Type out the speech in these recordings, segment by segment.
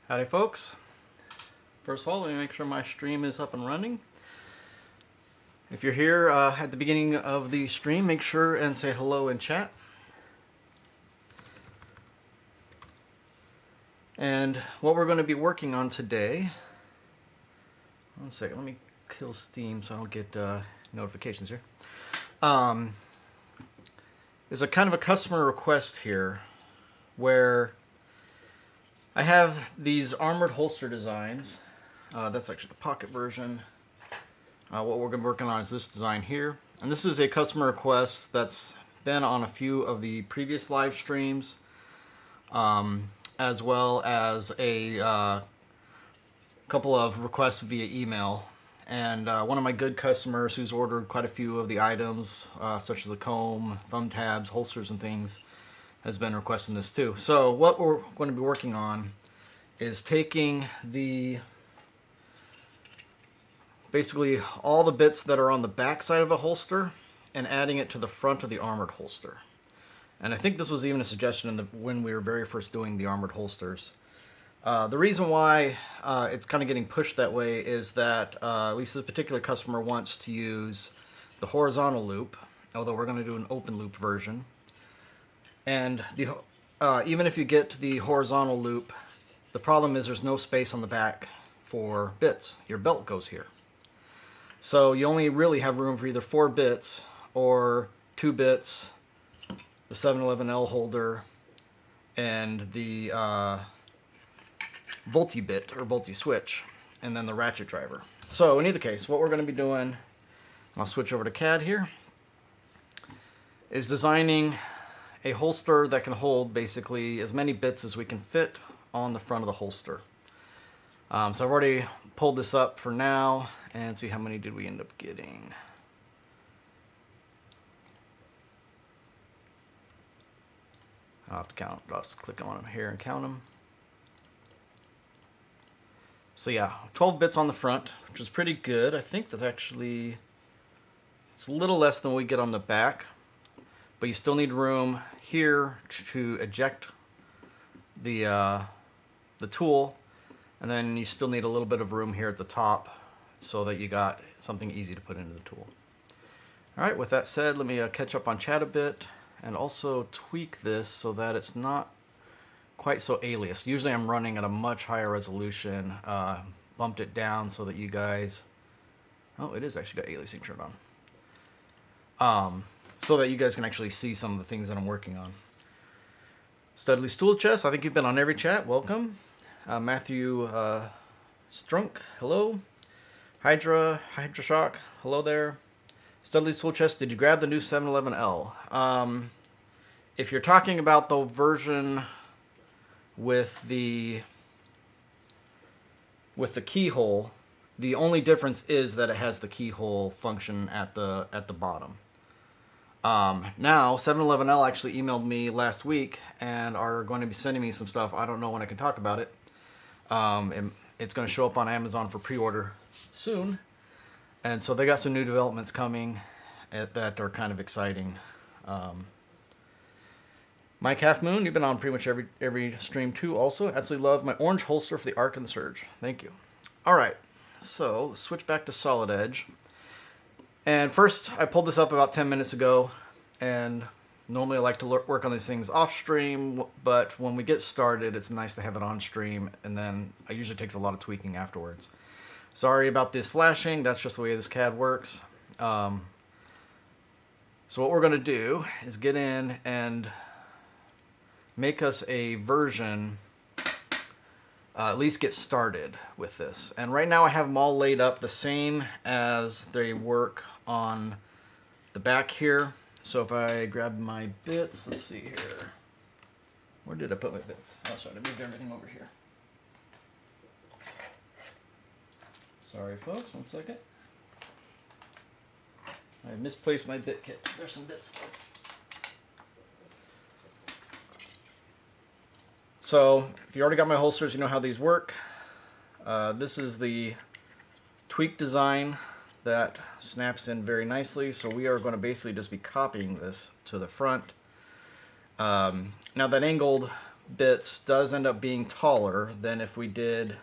Howdy folks. First of all, let me make sure my stream is up and running. If you're here at the beginning of the stream, make sure and say hello in chat. And what we're going to be working on today, one second, let me kill Steam so I don't get notifications here, is a kind of a customer request here where I have these armored holster designs. That's actually the pocket version. What we're going to be working on is this design here. And this is a customer request that's been on a few of the previous live streams, as well as a couple of requests via email. And one of my good customers who's ordered quite a few of the items, such as the comb, thumb tabs, holsters, and things, has been requesting this too. So what we're going to be working on is taking basically all the bits that are on the back side of a holster and adding it to the front of the armored holster. And I think this was even a suggestion when we were very first doing the armored holsters. The reason why it's kind of getting pushed that way is that at least this particular customer wants to use the horizontal loop, although we're going to do an open loop version. And even if you get the horizontal loop, the problem is there's no space on the back for bits. Your belt goes here. So you only really have room for either 4 bits or 2 bits, the 711L holder, and the multi-bit or multi-switch, and then the ratchet driver. So in either case, what we're going to be doing, I'll switch over to CAD here, is designing a holster that can hold basically as many bits as we can fit on the front of the holster. So I've already pulled this up for now and see how many did we end up getting. I'll have to count. I'll just click on them here and count them. So yeah, 12 bits on the front, which is pretty good. I think that's actually, it's a little less than what we get on the back, but you still need room here to eject the tool, and then you still need a little bit of room here at the top so that you got something easy to put into the tool. Alright, with that said, let me catch up on chat a bit and also tweak this so that it's not quite so aliased. Usually I'm running at a much higher resolution, bumped it down so that you guys, oh, it is actually got aliasing turned on, so that you guys can actually see some of the things that I'm working on. Studley Stool Chest, I think you've been on every chat, welcome. Matthew Strunk, hello. Hydra Shock, hello there. Studley Stool Chest, did you grab the new 711L? If you're talking about the version with the keyhole, the only difference is that it has the keyhole function at the bottom. Now 711L actually emailed me last week and are going to be sending me some stuff. I don't know when I can talk about it. It's going to show up on Amazon for pre-order soon, and so they got some new developments coming that are kind of exciting. Mike Half Moon, you've been on pretty much every stream too. Also, absolutely love my orange holster for the Arc and the Surge. Thank you. All right, so let's switch back to Solid Edge. And first, I pulled this up about 10 minutes ago, and normally I like to work on these things off stream, but when we get started, it's nice to have it on stream, and then it usually takes a lot of tweaking afterwards. Sorry about this flashing, that's just the way this CAD works. So what we're going to do is get in and make us a version, at least get started with this. And right now I have them all laid up the same as they work on the back here. So if I grab my bits, let's see here. Where did I put my bits? Oh, sorry, I moved everything over here. Sorry folks, one second. I misplaced my bit kit. There's some bits there. So if you already got my holsters, you know how these work. This is the tweak design that snaps in very nicely. So we are going to basically just be copying this to the front. Now that angled bits does end up being taller than if we did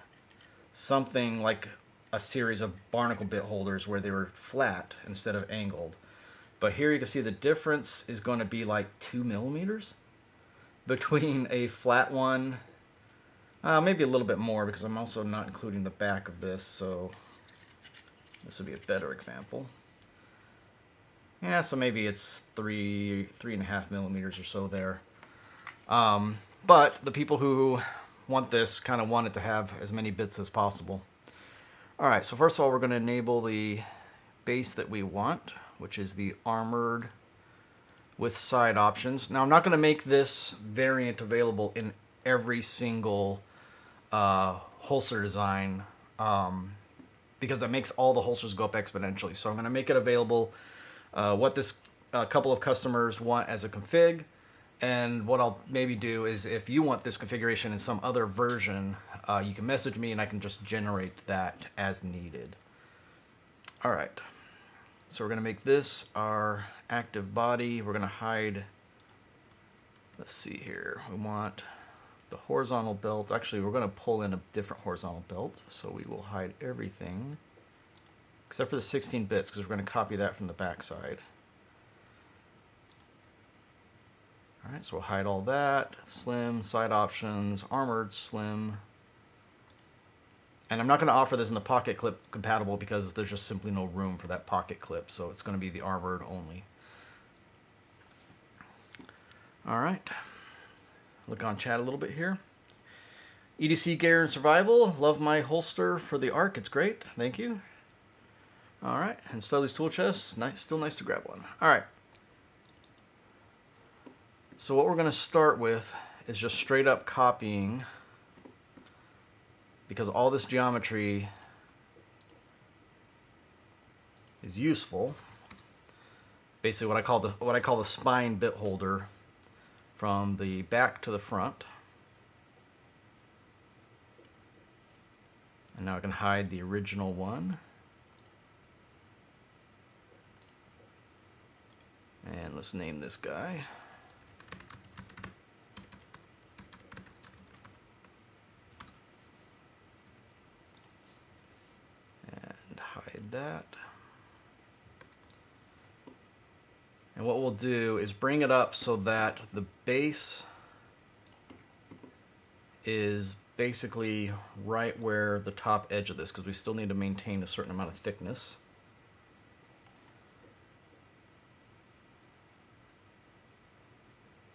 something like a series of barnacle bit holders where they were flat instead of angled. But here you can see the difference is going to be like 2 millimeters between a flat one, maybe a little bit more because I'm also not including the back of this, so this would be a better example. Yeah, so maybe it's 3.5 millimeters or so there. But the people who want this kind of want it to have as many bits as possible. Alright, so first of all we're going to enable the base that we want, which is the armored with side options. Now I'm not going to make this variant available in every single holster design because that makes all the holsters go up exponentially. So I'm going to make it available what this couple of customers want as a config. And what I'll maybe do is if you want this configuration in some other version, you can message me and I can just generate that as needed. All right, so we're going to make this our active body. We're going to hide, let's see here, we want the horizontal belt. Actually, we're going to pull in a different horizontal belt, so we will hide everything except for the 16 bits because we're going to copy that from the back side. Alright, so we'll hide all that. Slim, side options, armored, slim. And I'm not going to offer this in the pocket clip compatible because there's just simply no room for that pocket clip, so it's going to be the armored only. Alright, look on chat a little bit here. EDC Gear and Survival, love my holster for the ARC, it's great, thank you. Alright, and Studley's Tool Chest, nice, still nice to grab one. Alright. So what we're going to start with is just straight up copying, because all this geometry is useful. Basically what I call the spine bit holder from the back to the front. And now I can hide the original one. And let's name this guy. That. And what we'll do is bring it up so that the base is basically right where the top edge of this, because we still need to maintain a certain amount of thickness.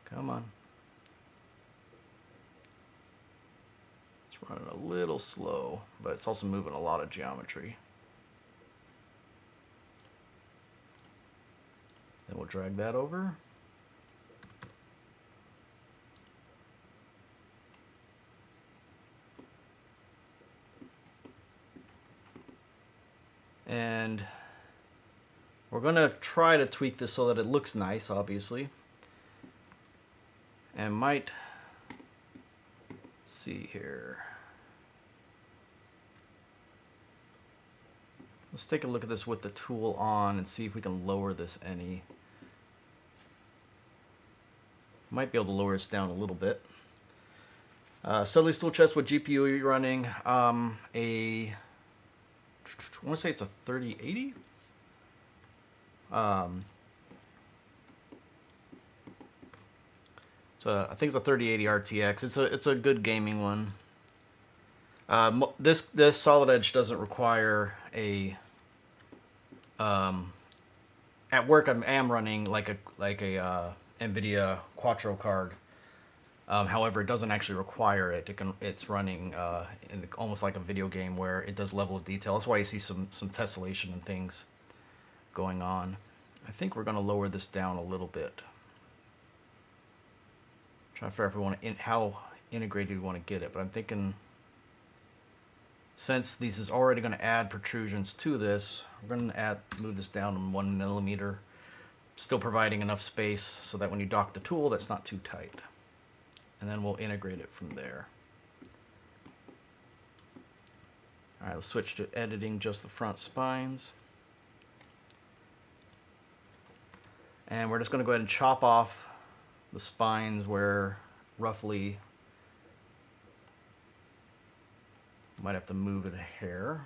Come on. It's running a little slow, but it's also moving a lot of geometry. Then we'll drag that over. And we're going to try to tweak this so that it looks nice, obviously. And might see here. Let's take a look at this with the tool on and see if we can lower this any. Might be able to lower this down a little bit. Studley's Tool Chest, what GPU are you running? I want to say it's a 3080. So I think it's a 3080 RTX. It's a good gaming one. This Solid Edge doesn't require a. At work, I am running like a NVIDIA Quattro card. However, it doesn't actually require it. It's running in almost like a video game where it does level of detail. That's why you see some tessellation and things going on. I think we're going to lower this down a little bit. Trying to figure out if we want to how integrated we want to get it, but I'm thinking since this is already going to add protrusions to this, we're going to move this down 1 millimeter, still providing enough space so that when you dock the tool, that's not too tight. And then we'll integrate it from there. All right, let's switch to editing just the front spines. And we're just going to go ahead and chop off the spines where roughly Might have to move it a hair.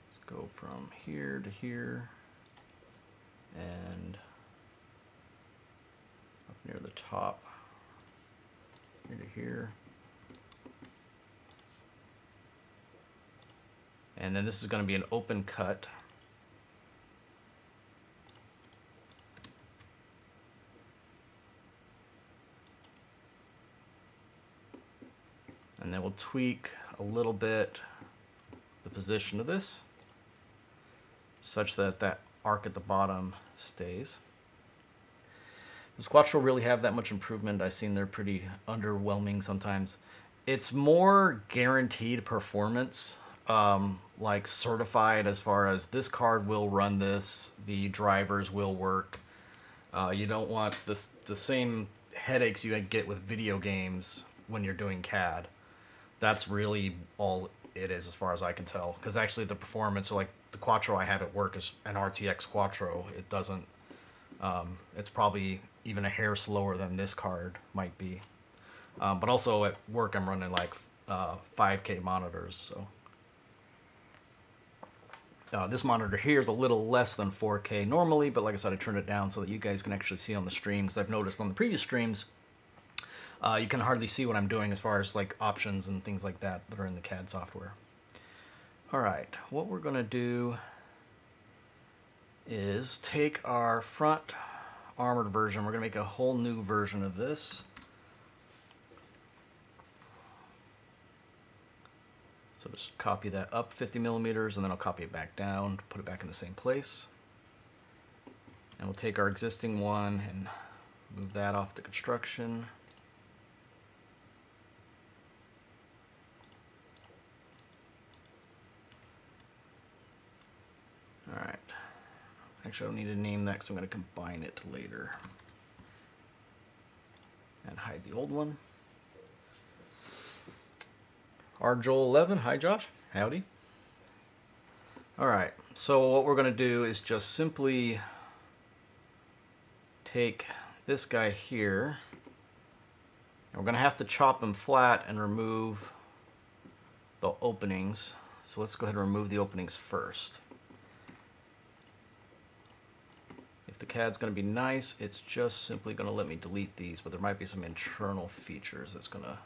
Let's go from here to here and up near the top, here to here. And then this is going to be an open cut. And then we'll tweak a little bit the position of this such that that arc at the bottom stays. Does Quattro really have that much improvement? I've seen they're pretty underwhelming sometimes. It's more guaranteed performance, like certified as far as this card will run this, the drivers will work. You don't want the same headaches you get with video games when you're doing CAD. That's really all it is as far as I can tell. Because actually the performance, like the Quattro I have at work is an RTX Quattro. It doesn't, it's probably even a hair slower than this card might be. But also at work I'm running like 5K monitors, so. This monitor here is a little less than 4K normally, but like I said, I turned it down so that you guys can actually see on the stream, because I've noticed on the previous streams, you can hardly see what I'm doing as far as like options and things like that that are in the CAD software. Alright, what we're going to do is take our front armored version, we're going to make a whole new version of this. So just copy that up 50 millimeters and then I'll copy it back down to put it back in the same place. And we'll take our existing one and move that off to construction. Alright. Actually, I don't need to name that because I'm going to combine it later. And hide the old one. Our Joel 11, hi Josh, howdy. Alright, so what we're going to do is just simply take this guy here, and we're going to have to chop him flat and remove the openings. So let's go ahead and remove the openings first. If the CAD's going to be nice, it's just simply going to let me delete these, but there might be some internal features that's going to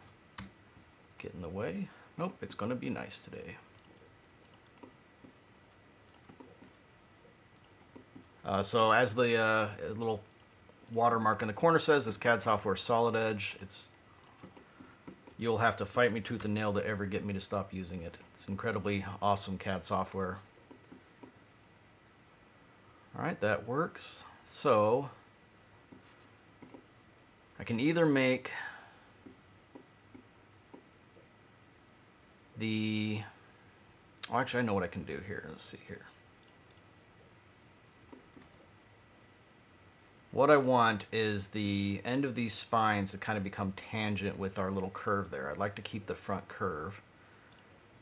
get in the way. Nope, it's going to be nice today. So as the little watermark in the corner says, this CAD software is solid edge. You'll have to fight me tooth and nail to ever get me to stop using it. It's incredibly awesome CAD software. Alright, that works. So I can either make actually I know what I can do here. Let's see here. What I want is the end of these spines to kind of become tangent with our little curve there. I'd like to keep the front curve.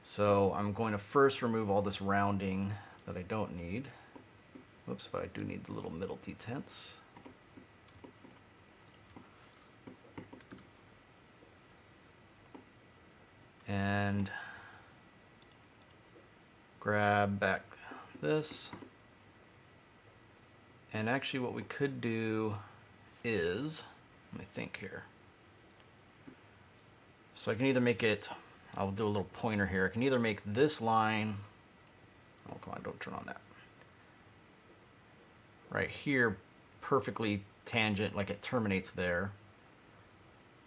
So I'm going to first remove all this rounding that I don't need. Whoops, but I do need the little middle detents. And grab back this. And actually what we could do is, let me think here. So I can either make it, I'll do a little pointer here. I can either make this line, oh come on, don't turn on that. Right here, perfectly tangent, like it terminates there.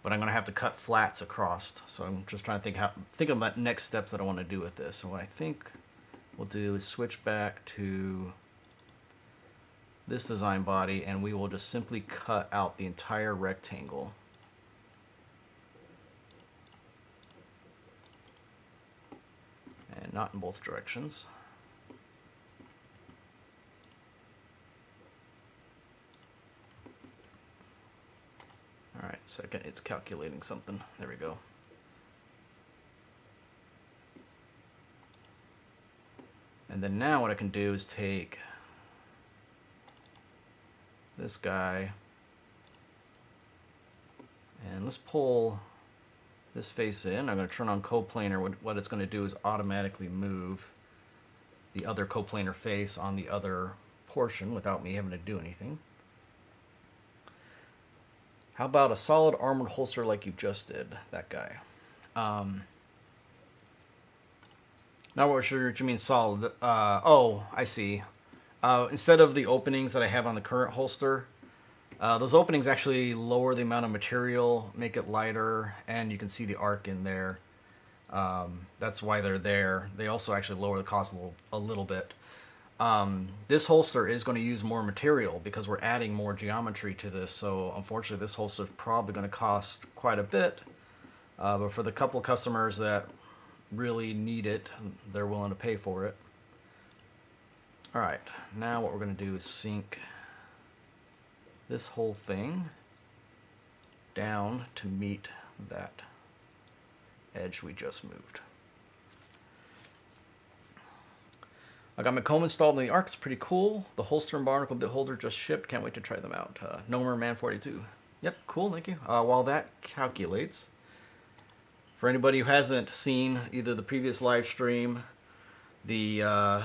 But I'm going to have to cut flats across. So I'm just trying to think of the next steps that I want to do with this. So what I think we'll do is switch back to this design body, and we will just simply cut out the entire rectangle. And not in both directions. Alright, second, it's calculating something. There we go. And then now what I can do is take this guy let's pull this face in. I'm going to turn on coplanar. What it's going to do is automatically move the other coplanar face on the other portion without me having to do anything. How about a solid armored holster like you just did, that guy? Not what sure what you mean solid. Oh, I see. Instead of the openings that I have on the current holster, those openings actually lower the amount of material, make it lighter, and you can see the arc in there. That's why they're there. They also actually lower the cost a little bit. This holster is going to use more material because we're adding more geometry to this, so unfortunately this holster is probably going to cost quite a bit. But for the couple of customers that really need it, they're willing to pay for it. Alright, now what we're going to do is sink this whole thing down to meet that edge we just moved. I got my comb installed in the arc. It's pretty cool. The holster and barnacle bit holder just shipped. Can't wait to try them out. Nomer Man 42. Yep, cool, thank you. While that calculates, for anybody who hasn't seen either the previous live stream, the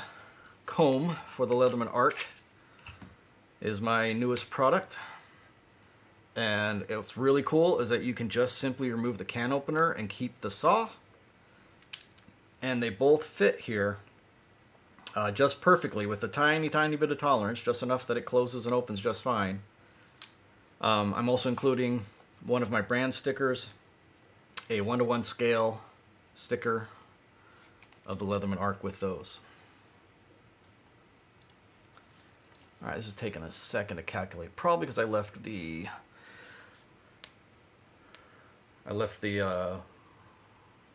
comb for the Leatherman arc is my newest product. And what's really cool is that you can just simply remove the can opener and keep the saw. And they both fit here just perfectly with a tiny, tiny bit of tolerance, just enough that it closes and opens just fine. I'm also including one of my brand stickers, a 1:1 scale sticker of the Leatherman arc with those. Alright, this is taking a second to calculate, probably because I left the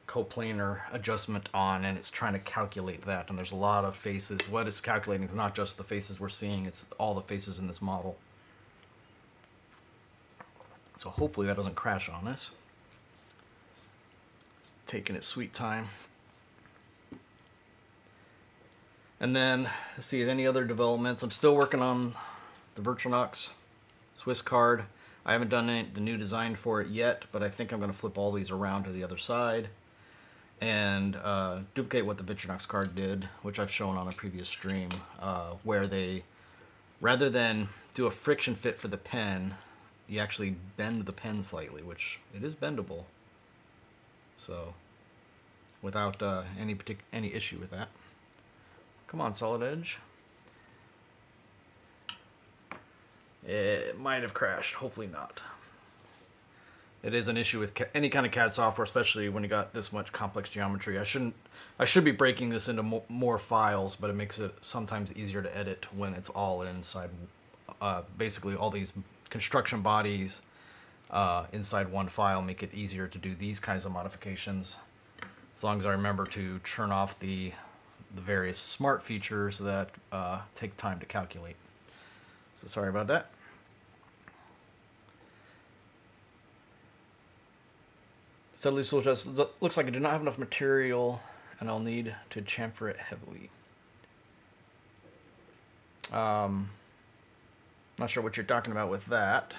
coplanar adjustment on, and it's trying to calculate that, and there's a lot of faces. What it's calculating is not just the faces we're seeing, it's all the faces in this model. So hopefully that doesn't crash on us. It's taking its sweet time. And then, let's see, any other developments. I'm still working on the Virtualnox Swiss card. I haven't done the new design for it yet, but I think I'm going to flip all these around to the other side and duplicate what the Virtualnox card did, which I've shown on a previous stream, where they, rather than do a friction fit for the pen, you actually bend the pen slightly, which it is bendable. So, without any issue with that. Come on, Solid Edge. It might have crashed. Hopefully not. It is an issue with any kind of CAD software, especially when you got this much complex geometry. I should be breaking this into more files, but it makes it sometimes easier to edit when it's all inside. Basically, all these construction bodies inside one file make it easier to do these kinds of modifications. As long as I remember to turn off the various smart features that take time to calculate. So sorry about that. Steadily Soul Chest looks like I do not have enough material and I'll need to chamfer it heavily. Not sure what you're talking about with that.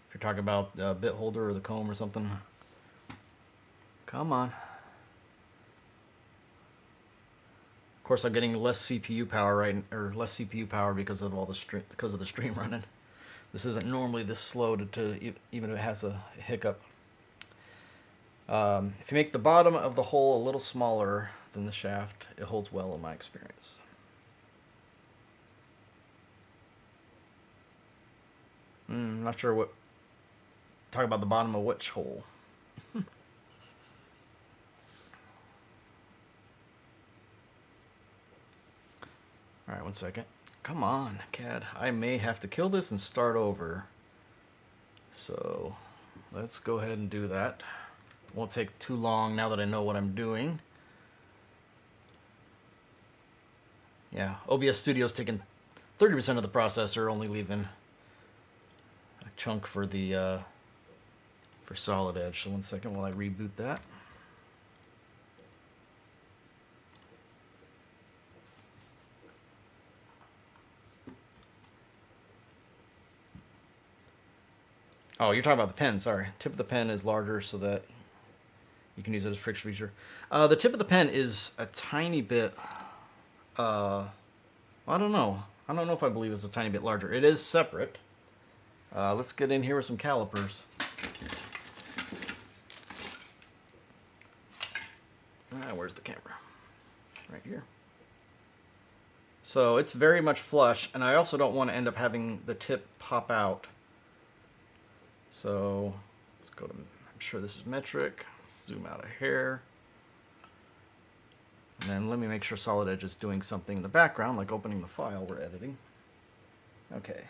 If you're talking about the bit holder or the comb or something. Come on. Of course, I'm getting less CPU power less CPU power because of all the stream running. This isn't normally this slow to even if it has a hiccup. If you make the bottom of the hole a little smaller than the shaft, it holds well in my experience. Not sure what. Talk about the bottom of which hole. Alright, 1 second. Come on, CAD. I may have to kill this and start over. So, let's go ahead and do that. Won't take too long now that I know what I'm doing. Yeah, OBS Studio's taking 30% of the processor, only leaving a chunk for the for Solid Edge. So 1 second while I reboot that. Oh, you're talking about the pen, sorry. Tip of the pen is larger so that you can use it as friction feature. The tip of the pen is a tiny bit, I don't know. I don't know if I believe it's a tiny bit larger. It is separate. Let's get in here with some calipers. Where's the camera? Right here. So it's very much flush, and I also don't want to end up having the tip pop out. So let's go to, I'm sure this is metric. Zoom out a hair. And then let me make sure Solid Edge is doing something in the background, like opening the file we're editing. Okay.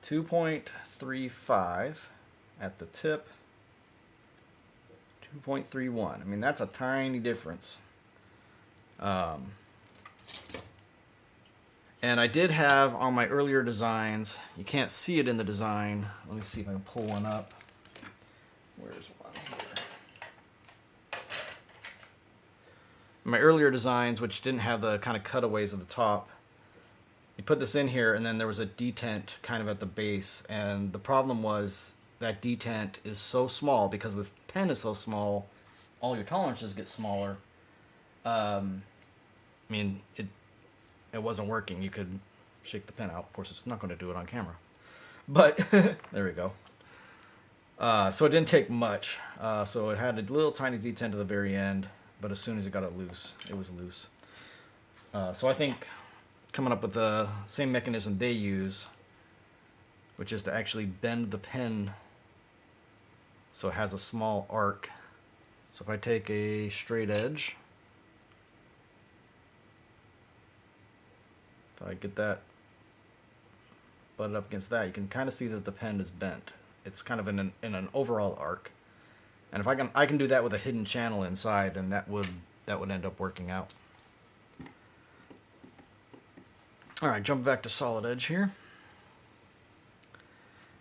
2.35 at the tip. 2.31. I mean, that's a tiny difference. And I did have on my earlier designs, you can't see it in the design. Let me see if I can pull one up. Where's one here? My earlier designs, which didn't have the kind of cutaways at the top, you put this in here and then there was a detent kind of at the base, and the problem was that detent is so small because this pen is so small, all your tolerances get smaller. I mean, it wasn't working. You could shake the pen out. Of course, it's not going to do it on camera. But there we go. So it didn't take much. So it had a little tiny detent at the very end, but as soon as it got it loose, it was loose. So I think coming up with the same mechanism they use, which is to actually bend the pen so it has a small arc. So if I take a straight edge, if I get that butted up against that, you can kind of see that the pen is bent. It's kind of in an overall arc. And if I can do that with a hidden channel inside, and that would end up working out. All right, jump back to Solid Edge here.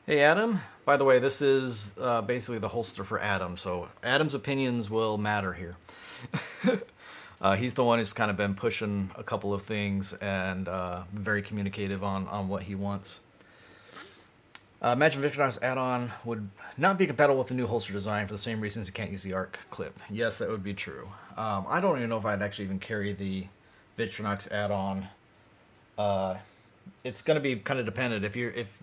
Hey Adam, by the way, this is basically the holster for Adam, so Adam's opinions will matter here. He's the one who's kind of been pushing a couple of things and very communicative on what he wants. Imagine Victorinox add-on would not be compatible with the new holster design for the same reasons you can't use the arc clip. Yes, that would be true. I don't even know if I'd actually even carry the Victorinox add-on. It's going to be kind of dependent. If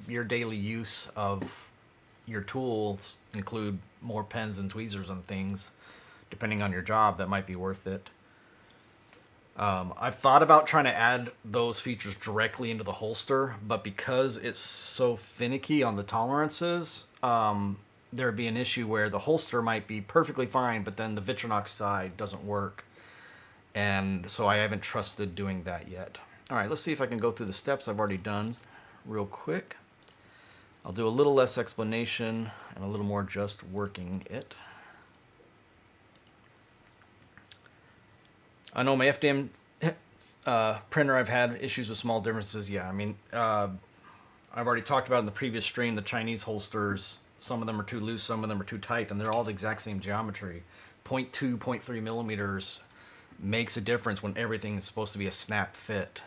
your daily use of your tools include more pens and tweezers and things, depending on your job, that might be worth it. I've thought about trying to add those features directly into the holster, but because it's so finicky on the tolerances, there'd be an issue where the holster might be perfectly fine, but then the Victorinox side doesn't work. And so I haven't trusted doing that yet. All right, let's see if I can go through the steps I've already done real quick. I'll do a little less explanation and a little more just working it. I know my FDM printer, I've had issues with small differences. Yeah, I mean, I've already talked about in the previous stream, the Chinese holsters, some of them are too loose, some of them are too tight, and they're all the exact same geometry. 0.2, 0.3 millimeters makes a difference when everything is supposed to be a snap fit.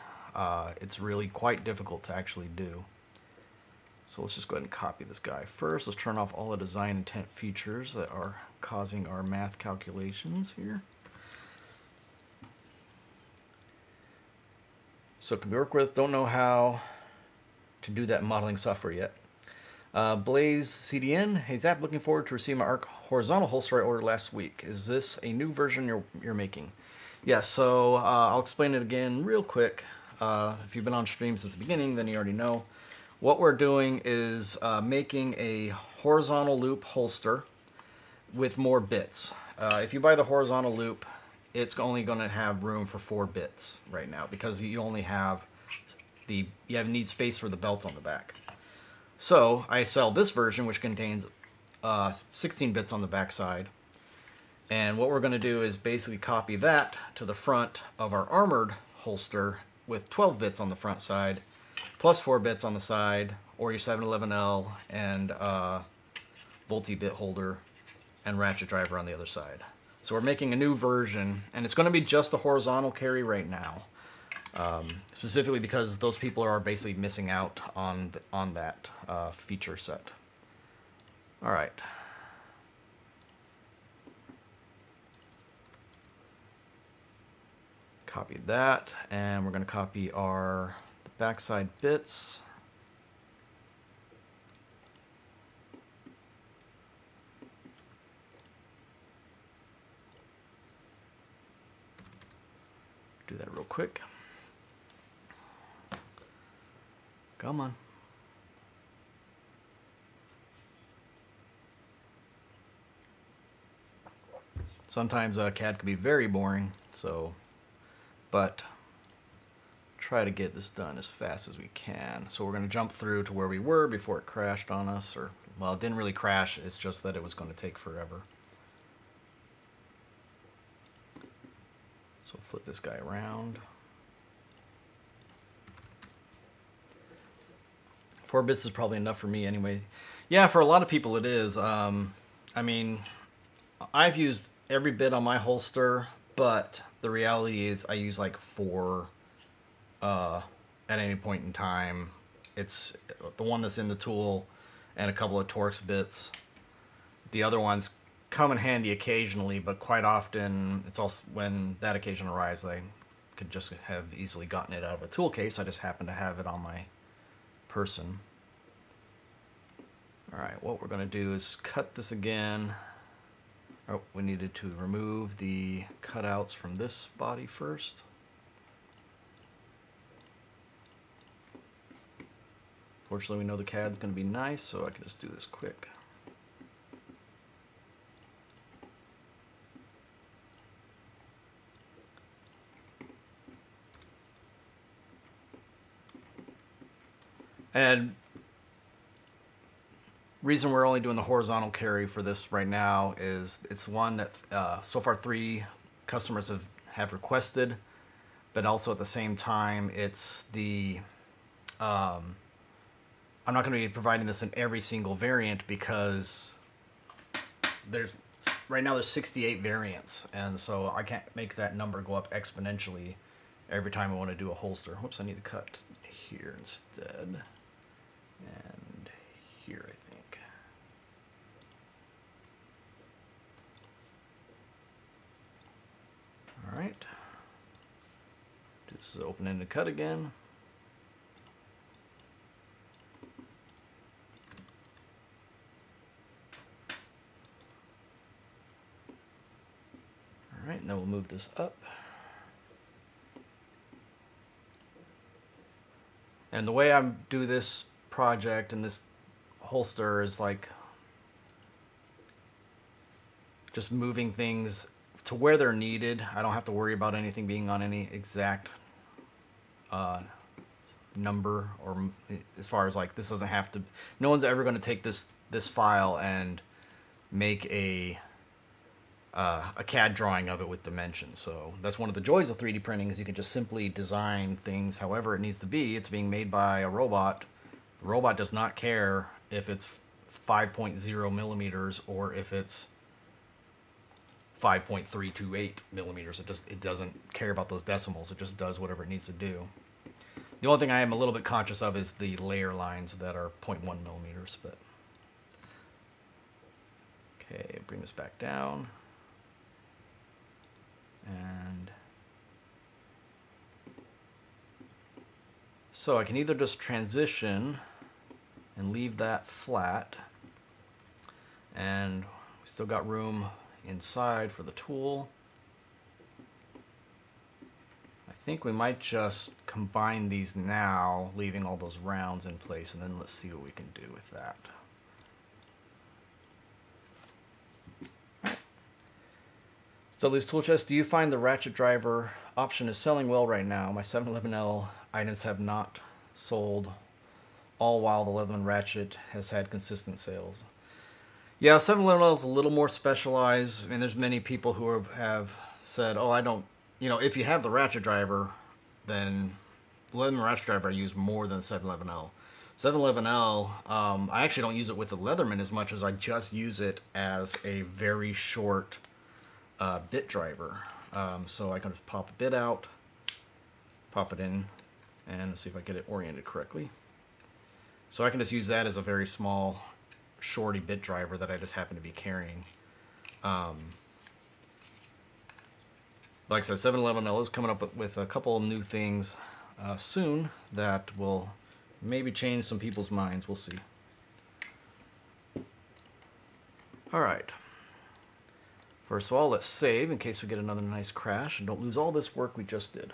It's really quite difficult to actually do. So let's just go ahead and copy this guy. First, let's turn off all the design intent features that are causing our math calculations here. So it can be worked with. Don't know how to do that in modeling software yet. Blaze CDN. Hey Zap, looking forward to receiving my ARC horizontal holster I ordered last week. Is this a new version you're making? Yeah, so I'll explain it again real quick. If you've been on stream since the beginning, then you already know. What we're doing is making a horizontal loop holster with more bits. If you buy the horizontal loop, it's only going to have room for 4 bits right now because you only have you need space for the belt on the back. So I sell this version, which contains 16 bits on the back side. And what we're going to do is basically copy that to the front of our armored holster with 12 bits on the front side, plus 4 bits on the side, or your 711L and multi-bit holder and ratchet driver on the other side. So we're making a new version, and it's going to be just the horizontal carry right now. Specifically because those people are basically missing out on that feature set. All right. Copy that, and we're going to copy the backside bits. Do that real quick. Come on. Sometimes CAD can be very boring, but try to get this done as fast as we can. So we're going to jump through to where we were before it crashed on us, or, well, it didn't really crash, it's just that it was going to take forever. So flip this guy around. 4 bits is probably enough for me anyway. Yeah, for a lot of people it is. I mean, I've used every bit on my holster, but the reality is I use like 4 at any point in time. It's the one that's in the tool and a couple of Torx bits. The other ones come in handy occasionally, but quite often it's also when that occasion arises, I could just have easily gotten it out of a tool case. I just happen to have it on my person. All right, what we're going to do is cut this again. Oh, we needed to remove the cutouts from this body first. Fortunately, we know the CAD's going to be nice, so I can just do this quick. And reason we're only doing the horizontal carry for this right now is it's one that so far 3 customers have requested, but also at the same time it's the I'm not going to be providing this in every single variant because right now there's 68 variants, and so I can't make that number go up exponentially every time I want to do a holster. Whoops, I need to cut here instead. And here, I think. All right. This is open-ended cut again. All right, and then we'll move this up. And the way I do this project and this holster is like just moving things to where they're needed. I don't have to worry about anything being on any exact number, or as far as like this doesn't have to, no one's ever going to take this file and make a CAD drawing of it with dimensions. So that's one of the joys of 3D printing, is you can just simply design things however it needs to be. It's being made by a robot. The robot does not care if it's 5.0 millimeters or if it's 5.328 millimeters. It doesn't care about those decimals. It just does whatever it needs to do. The only thing I am a little bit conscious of is the layer lines that are 0.1 millimeters. But okay, bring this back down. And so I can either just transition and leave that flat, and we still got room inside for the tool. I think we might just combine these now, leaving all those rounds in place, and then let's see what we can do with that. So these tool chests, do you find the ratchet driver option is selling well right now? My 711L items have not sold, all while the Leatherman ratchet has had consistent sales. Yeah, 711L is a little more specialized. I mean, there's many people who have said, oh, I don't, you know, if you have the ratchet driver, then the Leatherman ratchet driver I use more than 711L. 711L, I actually don't use it with the Leatherman as much as I just use it as a very short bit driver. So I can just pop a bit out, pop it in and see if I get it oriented correctly. So I can just use that as a very small, shorty bit driver that I just happen to be carrying. Like I said, 711L is coming up with a couple new things soon that will maybe change some people's minds. We'll see. All right. First of all, let's save in case we get another nice crash and don't lose all this work we just did.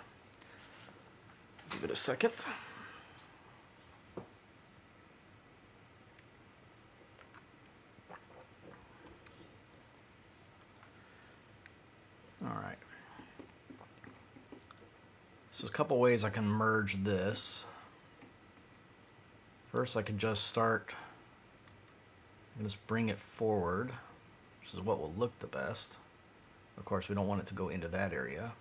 Give it a second. All right. So there's a couple ways I can merge this. First, I can just start and just bring it forward, which is what will look the best. Of course, we don't want it to go into that area.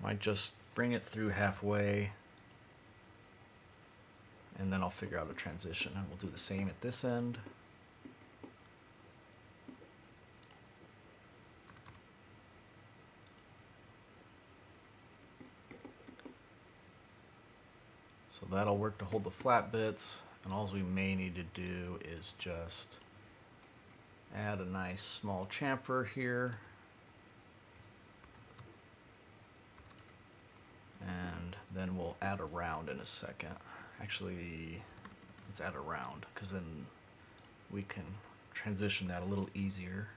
Might just bring it through halfway, and then I'll figure out a transition, and we'll do the same at this end. So that'll work to hold the flat bits, and all we may need to do is just add a nice small chamfer here. And then we'll add a round in a second. Actually, let's add a round, because then we can transition that a little easier.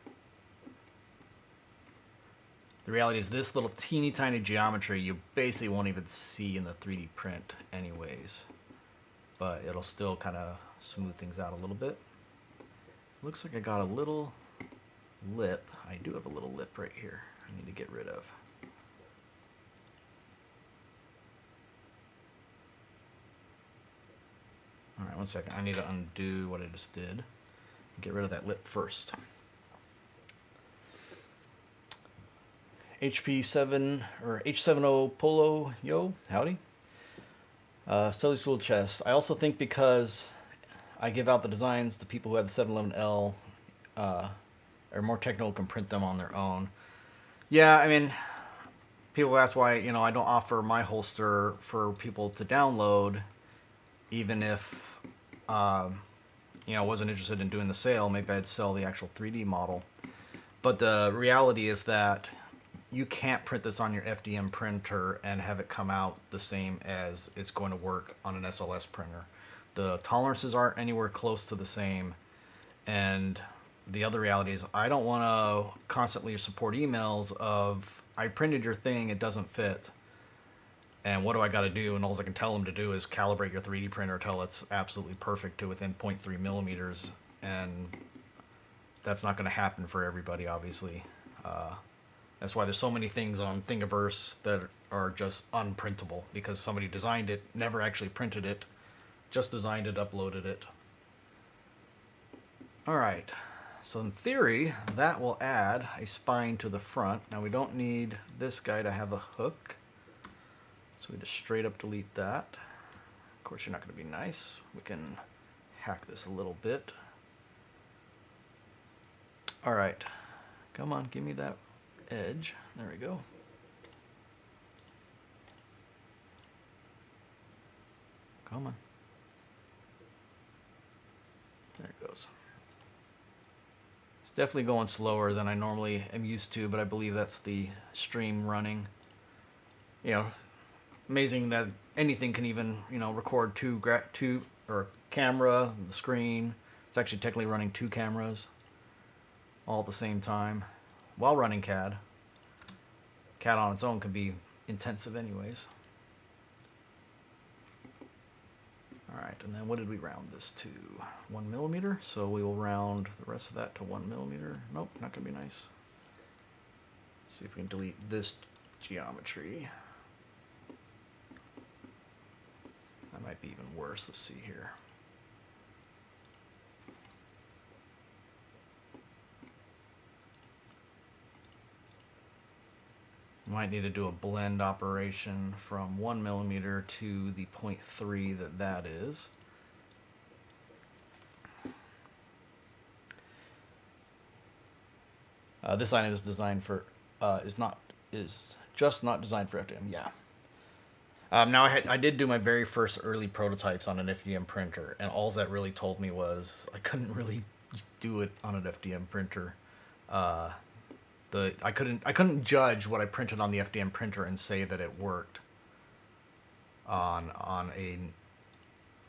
The reality is this little teeny tiny geometry you basically won't even see in the 3D print anyways, but it'll still kind of smooth things out a little bit. Looks like I got a little lip. I do have a little lip right here I need to get rid of. All right, one second. I need to undo what I just did. Get rid of that lip first. HP7 or H70 Polo, yo, howdy. Silly Tool Chest. I also think because I give out the designs to people who have the 711L, or more technical, can print them on their own. Yeah, I mean, people ask why, you know, I don't offer my holster for people to download, even if, you know, I wasn't interested in doing the sale. Maybe I'd sell the actual 3D model. But the reality is that you can't print this on your FDM printer and have it come out the same as it's going to work on an SLS printer. The tolerances aren't anywhere close to the same. And the other reality is I don't want to constantly support emails of, I printed your thing, it doesn't fit. And what do I got to do? And all I can tell them to do is calibrate your 3D printer till it's absolutely perfect to within 0.3 millimeters. And that's not going to happen for everybody, obviously. That's why there's so many things on Thingiverse that are just unprintable, because somebody designed it, never actually printed it, just designed it, uploaded it. All right, so in theory, that will add a spine to the front. Now we don't need this guy to have a hook, so we just straight up delete that. Of course, you're not going to be nice. We can hack this a little bit. All right, come on, give me that edge. There we go. Come on. There it goes. It's definitely going slower than I normally am used to, but I believe that's the stream running. You know, amazing that anything can even, you know, record two or camera, the screen. It's actually technically running two cameras all at the same time while running CAD. CAD on its own can be intensive anyways. Alright, and then what did we round this to? 1 millimeter, so we will round the rest of that to 1 millimeter. Nope, not gonna be nice. See if we can delete this geometry. That might be even worse. Let's see here. Might need to do a blend operation from 1 millimeter to the 0.3 that is. This item is designed for is just not designed for FDM. Yeah. Now I did do my very first early prototypes on an FDM printer, and all that really told me was I couldn't really do it on an FDM printer. I couldn't judge what I printed on the FDM printer and say that it worked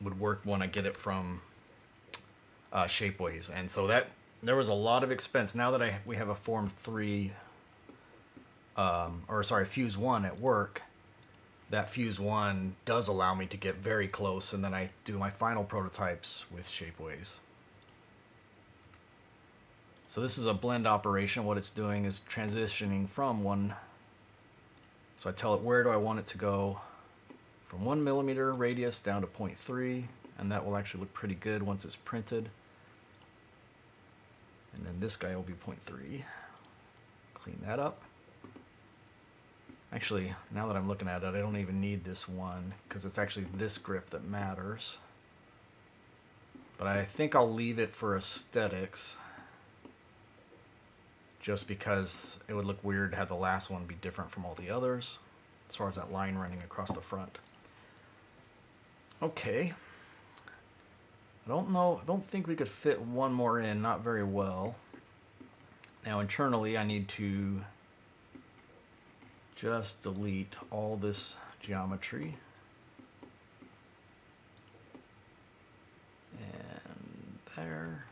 would work when I get it from Shapeways, and so that there was a lot of expense. Now that we have a Form 3, Fuse 1 at work, that Fuse 1 does allow me to get very close, and then I do my final prototypes with Shapeways. So this is a blend operation. What it's doing is transitioning from one, so I tell it where do I want it to go, from 1 millimeter radius down to 0.3, and that will actually look pretty good once it's printed. And then this guy will be 0.3. Clean that up. Actually, now that I'm looking at it, I don't even need this one because it's actually this grip that matters. But I think I'll leave it for aesthetics, just because it would look weird to have the last one be different from all the others as far as that line running across the front. Okay. I don't think we could fit one more in, not very well. Now internally I need to just delete all this geometry. And there.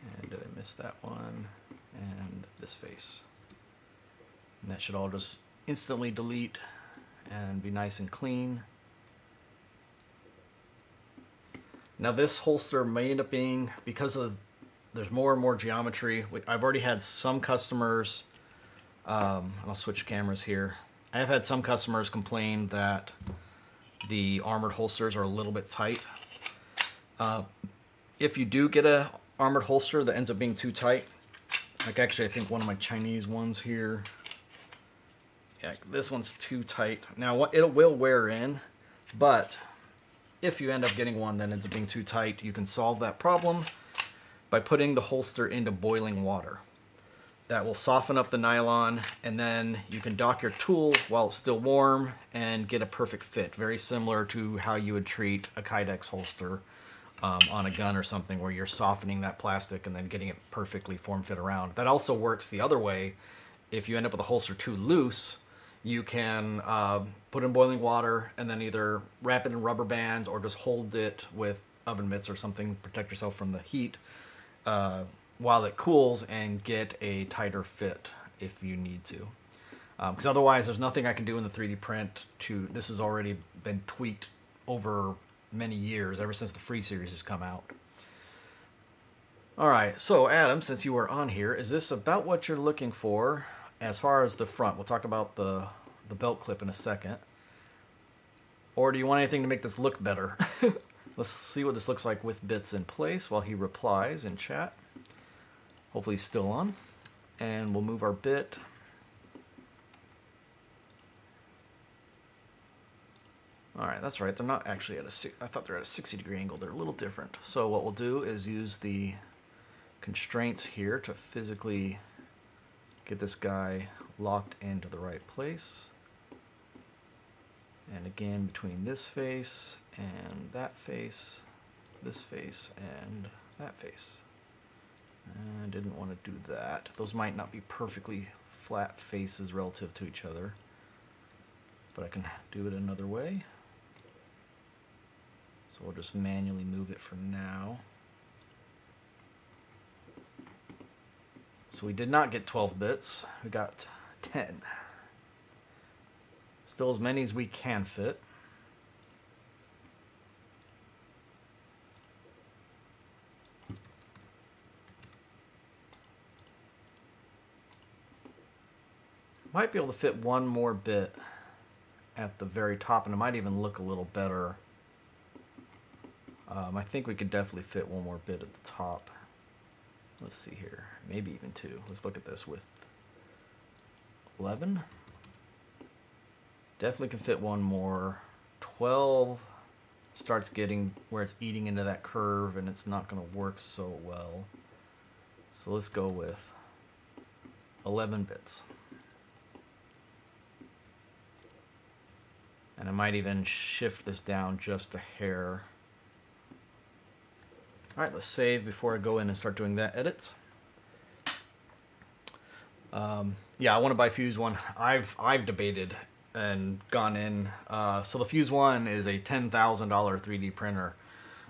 And did I miss that one? And this face. And that should all just instantly delete and be nice and clean. Now this holster may end up being, because of there's more and more geometry. I've already had some customers, and I'll switch cameras here. I have had some customers complain that the armored holsters are a little bit tight. If you do get a armored holster that ends up being too tight, like actually I think one of my Chinese ones here, yeah, this one's too tight. Now it will wear in, but if you end up getting one that ends up being too tight, you can solve that problem by putting the holster into boiling water. That will soften up the nylon, and then you can dock your tool while it's still warm and get a perfect fit. Very similar to how you would treat a Kydex holster on a gun or something, where you're softening that plastic and then getting it perfectly form-fit around. That also works the other way. If you end up with a holster too loose, you can put in boiling water and then either wrap it in rubber bands or just hold it with oven mitts or something, protect yourself from the heat while it cools, and get a tighter fit if you need to. Because otherwise there's nothing I can do in the 3D print this has already been tweaked over many years, ever since the Free series has come out. Alright, so Adam, since you were on here, is this about what you're looking for? As far as the front, we'll talk about the belt clip in a second. Or do you want anything to make this look better? Let's see what this looks like with bits in place while he replies in chat. Hopefully he's still on. And we'll move our bit. Alright, that's right. They're not actually at I thought they're at a 60-degree angle. They're a little different. So what we'll do is use the constraints here to physically get this guy locked into the right place. And again, between this face and that face, this face and that face. I didn't want to do that. Those might not be perfectly flat faces relative to each other, but I can do it another way. So we'll just manually move it for now. So we did not get 12 bits, we got 10. Still as many as we can fit. Might be able to fit one more bit at the very top, and it might even look a little better. I think we could definitely fit one more bit at the top. Let's see here, maybe even two. Let's look at this with 11. Definitely can fit one more. 12. starts getting where it's eating into that curve and it's not going to work so well. So let's go with 11 bits. And I might even shift this down just a hair. All right, let's save before I go in and start doing that edits. Yeah, I want to buy Fuse One. I've debated and gone in. So the Fuse One is a $10,000 3D printer.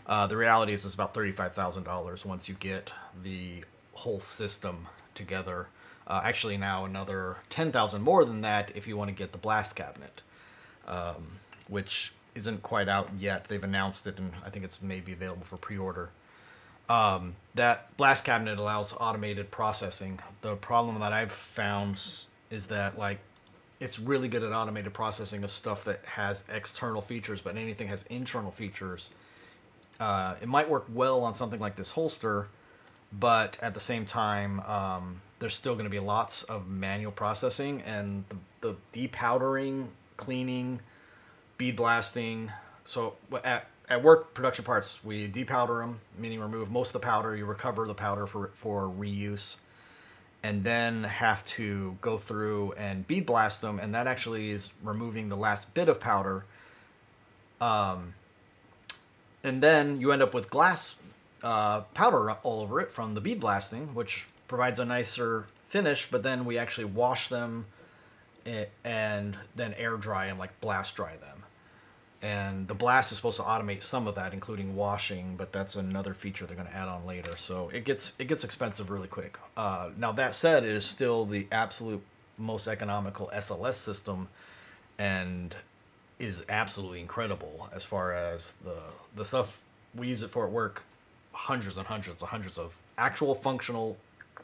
The reality is it's about $35,000 once you get the whole system together. Actually, now another $10,000 more than that if you want to get the blast cabinet, which isn't quite out yet. They've announced it, and I think it's maybe available for pre-order. That blast cabinet allows automated processing. The problem that I've found is that, like, it's really good at automated processing of stuff that has external features, but anything has internal features. It might work well on something like this holster, but at the same time, there's still going to be lots of manual processing, and the depowdering, cleaning, bead blasting. So at work production parts, we depowder them, meaning remove most of the powder. You recover the powder for reuse, and then have to go through and bead blast them, and that actually is removing the last bit of powder. And then you end up with glass powder all over it from the bead blasting, which provides a nicer finish, but then we actually wash them and then air dry them, like blast dry them. And the blast is supposed to automate some of that, including washing, but that's another feature they're going to add on later. So it gets expensive really quick. Now that said, it is still the absolute most economical SLS system, and is absolutely incredible as far as the stuff we use it for at work. Hundreds of actual functional,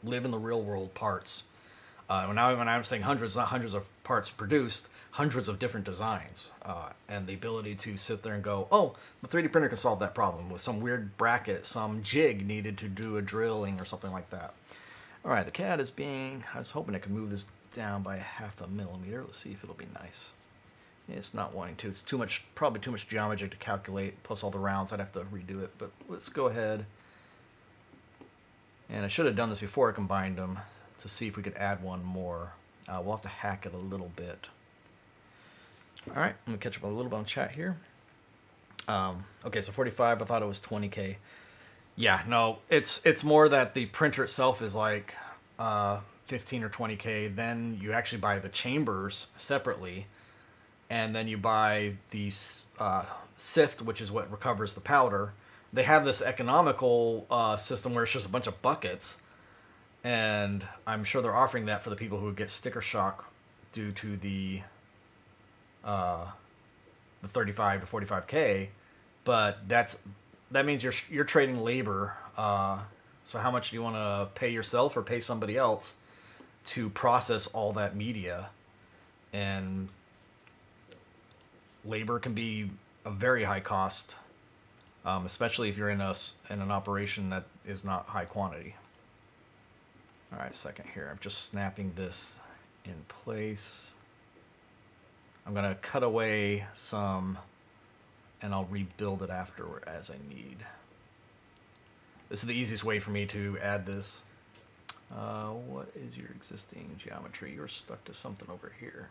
live in the real world parts. When I'm saying hundreds, not hundreds of parts produced, hundreds of different designs, and the ability to sit there and go, oh, the 3D printer can solve that problem with some weird bracket, some jig needed to do a drilling or something like that. All right, the CAD is being, I was hoping I could move this down by 0.5 millimeter. Let's see if it'll be nice. It's not wanting to. It's too much, probably too much geometry to calculate, plus all the rounds. I'd have to redo it, but let's go ahead. And I should have done this before I combined them to see if we could add one more. We'll have to hack it a little bit. All right, I'm gonna catch up a little bit on chat here. Okay, so 45, I thought it was 20K. Yeah, no, it's more that the printer itself is like 15 or 20K. Then you actually buy the chambers separately, and then you buy the sift, which is what recovers the powder. They have this economical system where it's just a bunch of buckets, and I'm sure they're offering that for the people who get sticker shock due to the 35 to 45K, but that means you're trading labor. So how much do you want to pay yourself or pay somebody else to process all that media? And labor can be a very high cost, especially if you're in an operation that is not high quantity. All right, second here. I'm just snapping this in place. I'm gonna cut away some, and I'll rebuild it afterward as I need. This is the easiest way for me to add this. What is your existing geometry? You're stuck to something over here.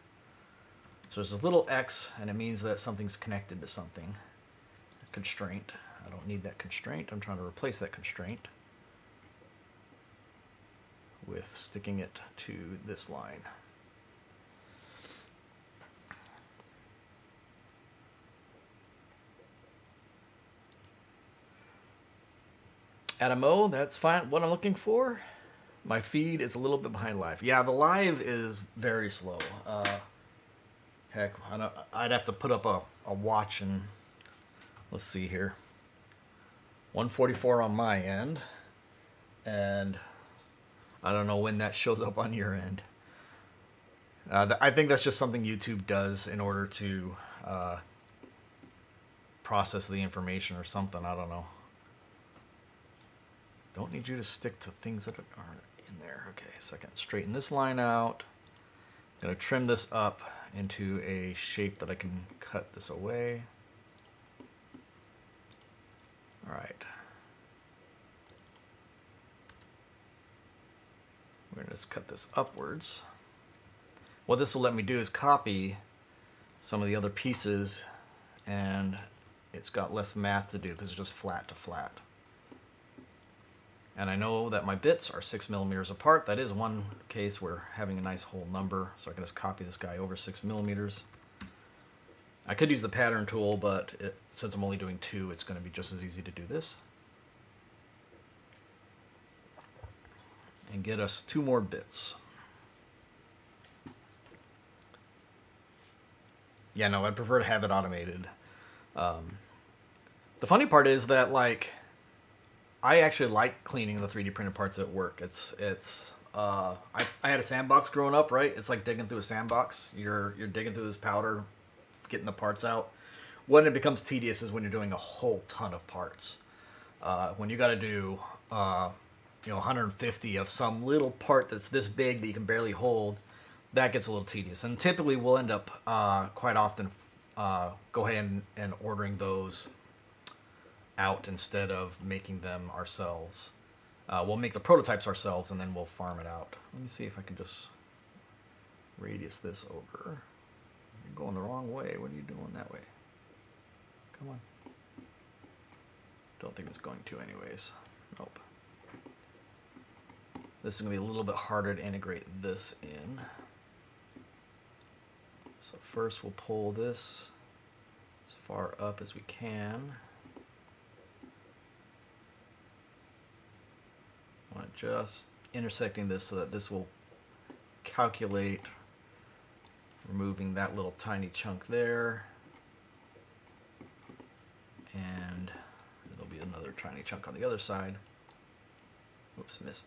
So there's this little X, and it means that something's connected to something. A constraint. I don't need that constraint. I'm trying to replace that constraint with sticking it to this line. Adamo, that's fine. What I'm looking for, my feed is a little bit behind live. Yeah, the live is very slow. Heck, I'd have to put up a watch, and let's see here. 144 on my end, and I don't know when that shows up on your end. I think that's just something YouTube does in order to process the information or something. I don't know. Don't need you to stick to things that aren't in there. Okay, second. Straighten this line out. I'm going to trim this up into a shape that I can cut this away. All right. We're going to just cut this upwards. What this will let me do is copy some of the other pieces, and it's got less math to do because it's just flat to flat. And I know that my bits are 6 millimeters apart. That is one case where having a nice whole number, so I can just copy this guy over 6 millimeters. I could use the pattern tool, but since I'm only doing 2, it's going to be just as easy to do this. And get us 2 more bits. Yeah, no, I'd prefer to have it automated. The funny part is that, like, I actually like cleaning the 3D printed parts at work. I had a sandbox growing up, right? It's like digging through a sandbox. You're digging through this powder, getting the parts out. When it becomes tedious is when you're doing a whole ton of parts. When you got to do 150 of some little part that's this big that you can barely hold, that gets a little tedious. And typically we'll end up quite often go ahead and ordering those out instead of making them ourselves. We'll make the prototypes ourselves and then we'll farm it out. Let me see if I can just radius this over. You're going the wrong way. What are you doing that way? Come on. Don't think it's going to anyways. Nope. This is going to be a little bit harder to integrate this in. So first we'll pull this as far up as we can. I want just intersecting this so that this will calculate removing that little tiny chunk there. And there'll be another tiny chunk on the other side. Oops, missed.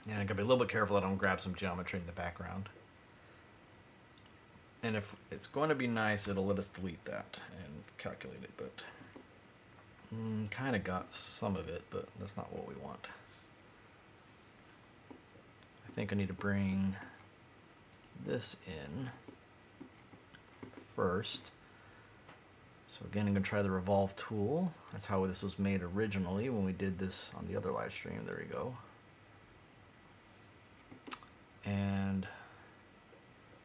And I gotta be a little bit careful that I don't grab some geometry in the background. And if it's going to be nice, it'll let us delete that and calculate it, but kind of got some of it, but that's not what we want. I think I need to bring this in first. So again, I'm going to try the revolve tool. That's how this was made originally when we did this on the other live stream. There we go. And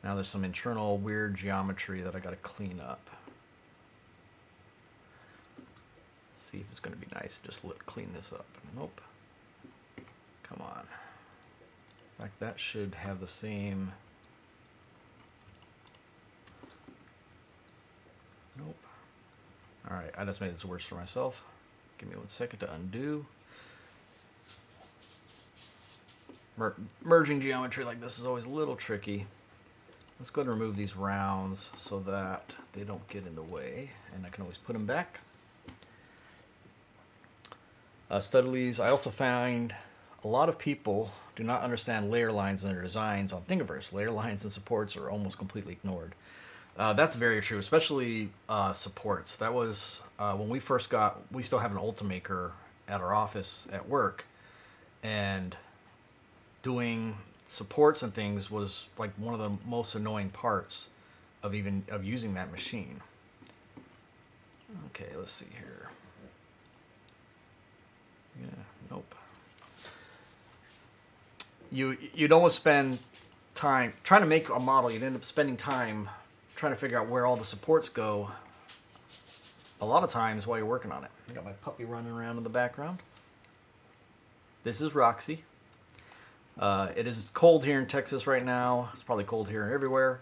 now there's some internal weird geometry that I got to clean up. See if it's going to be nice to just clean this up. Nope. Come on. In fact, that should have the same. Nope. Alright, I just made this worse for myself. Give me 1 second to undo. Merging geometry like this is always a little tricky. Let's go ahead and remove these rounds so that they don't get in the way, and I can always put them back. Studlies, I also find a lot of people do not understand layer lines in their designs on Thingiverse. Layer lines and supports are almost completely ignored. That's very true, especially supports. That was when we first we still have an Ultimaker at our office at work, and doing supports and things was like one of the most annoying parts of using that machine. Okay, let's see here. Yeah, nope. You'd almost spend time trying to make a model. You'd end up spending time trying to figure out where all the supports go a lot of times while you're working on it. I got my puppy running around in the background. This is Roxy. It is cold here in Texas right now. It's probably cold here and everywhere.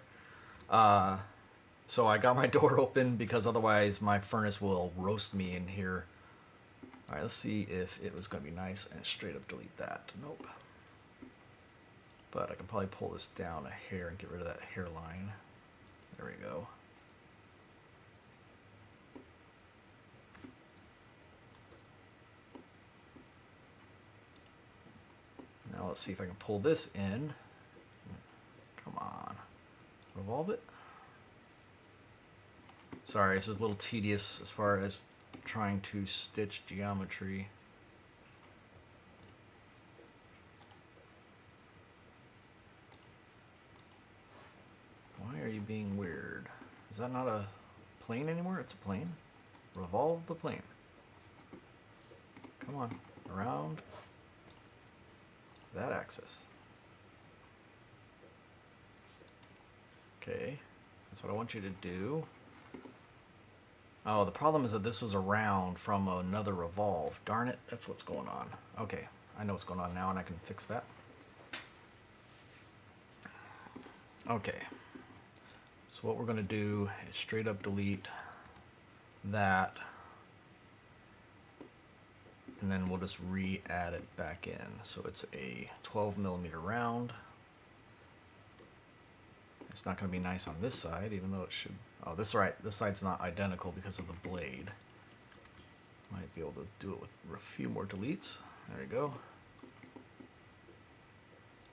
So I got my door open because otherwise my furnace will roast me in here. All right, let's see if it was going to be nice and straight up delete that. Nope. But I can probably pull this down a hair and get rid of that hairline. There we go. Now let's see if I can pull this in. Come on. Revolve it. Sorry, this is a little tedious as far as trying to stitch geometry. Why are you being weird? Is that not a plane anymore? It's a plane. revolve the plane. Come on, around that axis. Okay, that's what I want you to do. Oh, the problem is that this was around from another revolve. Darn it, that's what's going on. Okay, I know what's going on now and I can fix that. Okay, so what we're going to do is straight up delete that, and then we'll just re-add it back in. So it's a 12mm round. It's not going to be nice on this side, even though it should. Oh, this side's not identical because of the blade. Might be able to do it with a few more deletes. There you go.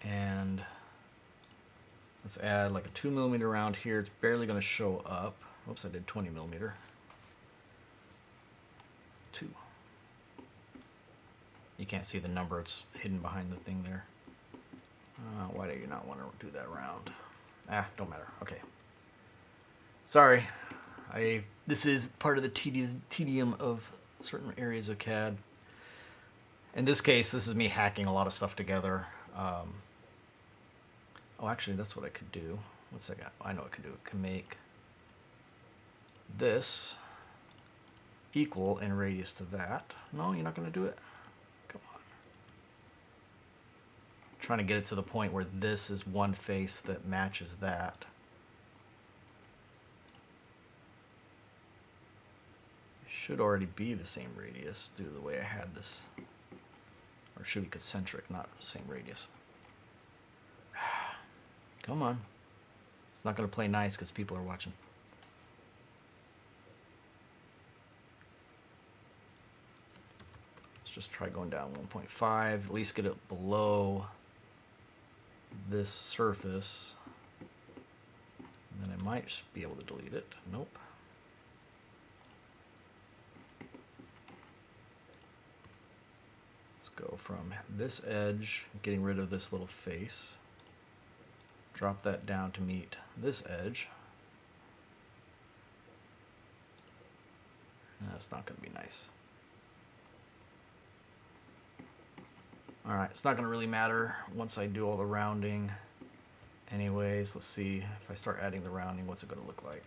And let's add like a 2mm round here. It's barely going to show up. Oops, I did 20mm. 2. You can't see the number. It's hidden behind the thing there. Why do you not want to do that round? Don't matter. Okay. Sorry. This is part of the tedium of certain areas of CAD. In this case, this is me hacking a lot of stuff together. Oh, actually, that's what I could do. One second. I know what I can do. I can make this equal in radius to that. No, you're not going to do it? Come on. I'm trying to get it to the point where this is one face that matches that. It should already be the same radius due to the way I had this. Or it should be concentric, not the same radius. Come on. It's not going to play nice because people are watching. Let's just try going down 1.5. At least get it below this surface. And then I might be able to delete it. Nope. Let's go from this edge, getting rid of this little face. Drop that down to meet this edge. That's not going to be nice. Alright, it's not going to really matter once I do all the rounding. Anyways, let's see if I start adding the rounding, what's it going to look like?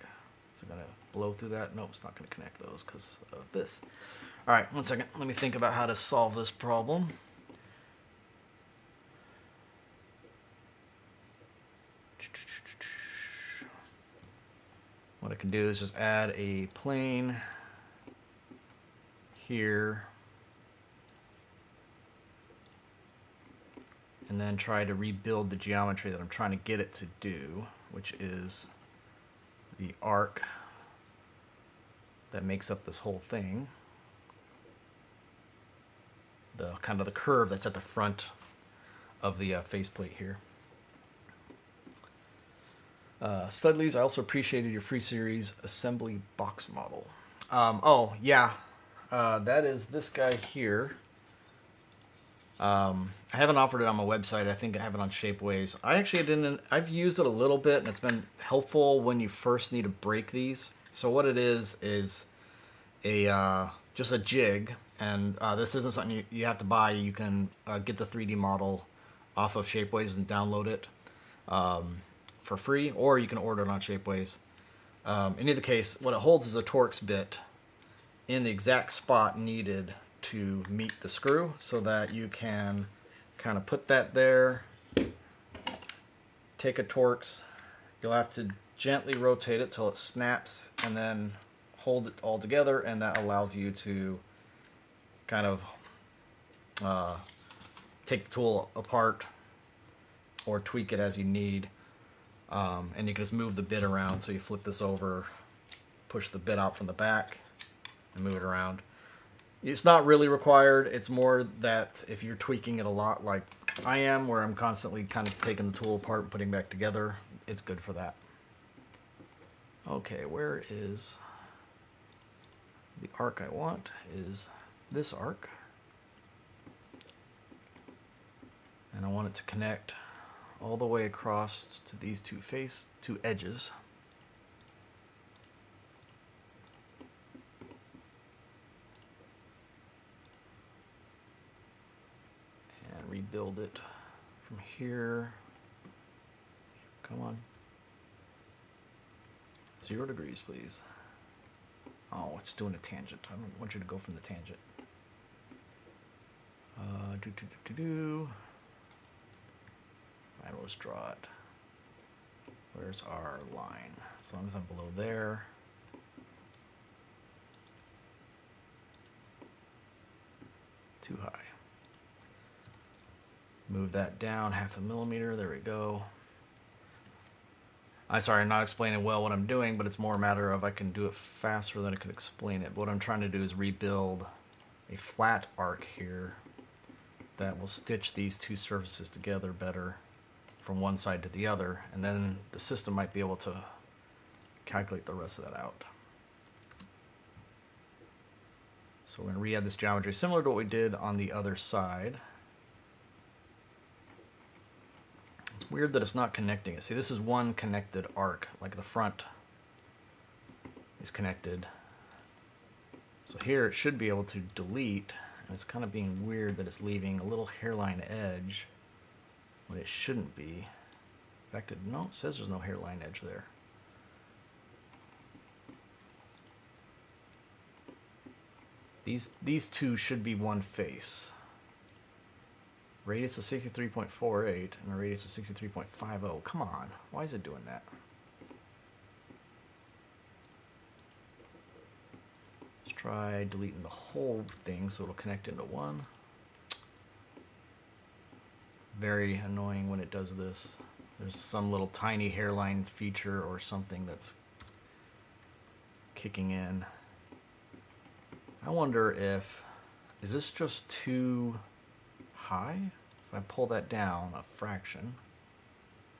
Is it going to blow through that? Nope, it's not going to connect those because of this. Alright, one second. Let me think about how to solve this problem. What I can do is just add a plane here and then try to rebuild the geometry that I'm trying to get it to do, which is the arc that makes up this whole thing. The kind of the curve that's at the front of the faceplate here. Studleys, I also appreciated your free series assembly box model. Oh yeah, that is this guy here. I haven't offered it on my website. I think I have it on Shapeways. I actually didn't. I've used it a little bit, and it's been helpful when you first need to break these. So what it is a just a jig, and this isn't something you have to buy. You can get the 3D model off of Shapeways and download it for free, or you can order it on Shapeways. In either case, what it holds is a Torx bit in the exact spot needed to meet the screw, so that you can kind of put that there, take a Torx, you'll have to gently rotate it till it snaps, and then hold it all together, and that allows you to kind of take the tool apart or tweak it as you need. And you can just move the bit around, so you flip this over, push the bit out from the back, and move it around. It's not really required. It's more that if you're tweaking it a lot like I am, where I'm constantly kind of taking the tool apart and putting it back together, it's good for that. Okay, where is the arc I want? Is this arc. And I want it to connect all the way across to these two edges. rebuild it from here. Come on. 0 degrees, please. Oh, it's doing a tangent. I don't want you to go from the tangent. Alright, let's draw it. Where's our line? As long as I'm below there. Too high. Move that down 0.5 millimeter. There we go. I'm sorry, I'm not explaining well what I'm doing, but it's more a matter of I can do it faster than I can explain it. But what I'm trying to do is rebuild a flat arc here that will stitch these two surfaces together better from one side to the other, and then the system might be able to calculate the rest of that out. So we're going to re-add this geometry similar to what we did on the other side. It's weird that it's not connecting it. See, this is one connected arc, like the front is connected. So here it should be able to delete, and it's kind of being weird that it's leaving a little hairline edge when it shouldn't be. In fact, no, it says there's no hairline edge there. These two should be one face. Radius of 63.48 and a radius of 63.50. Come on, why is it doing that? Let's try deleting the whole thing so it'll connect into one. Very annoying when it does this. There's some little tiny hairline feature or something that's kicking in. I wonder is this just too high? If I pull that down a fraction,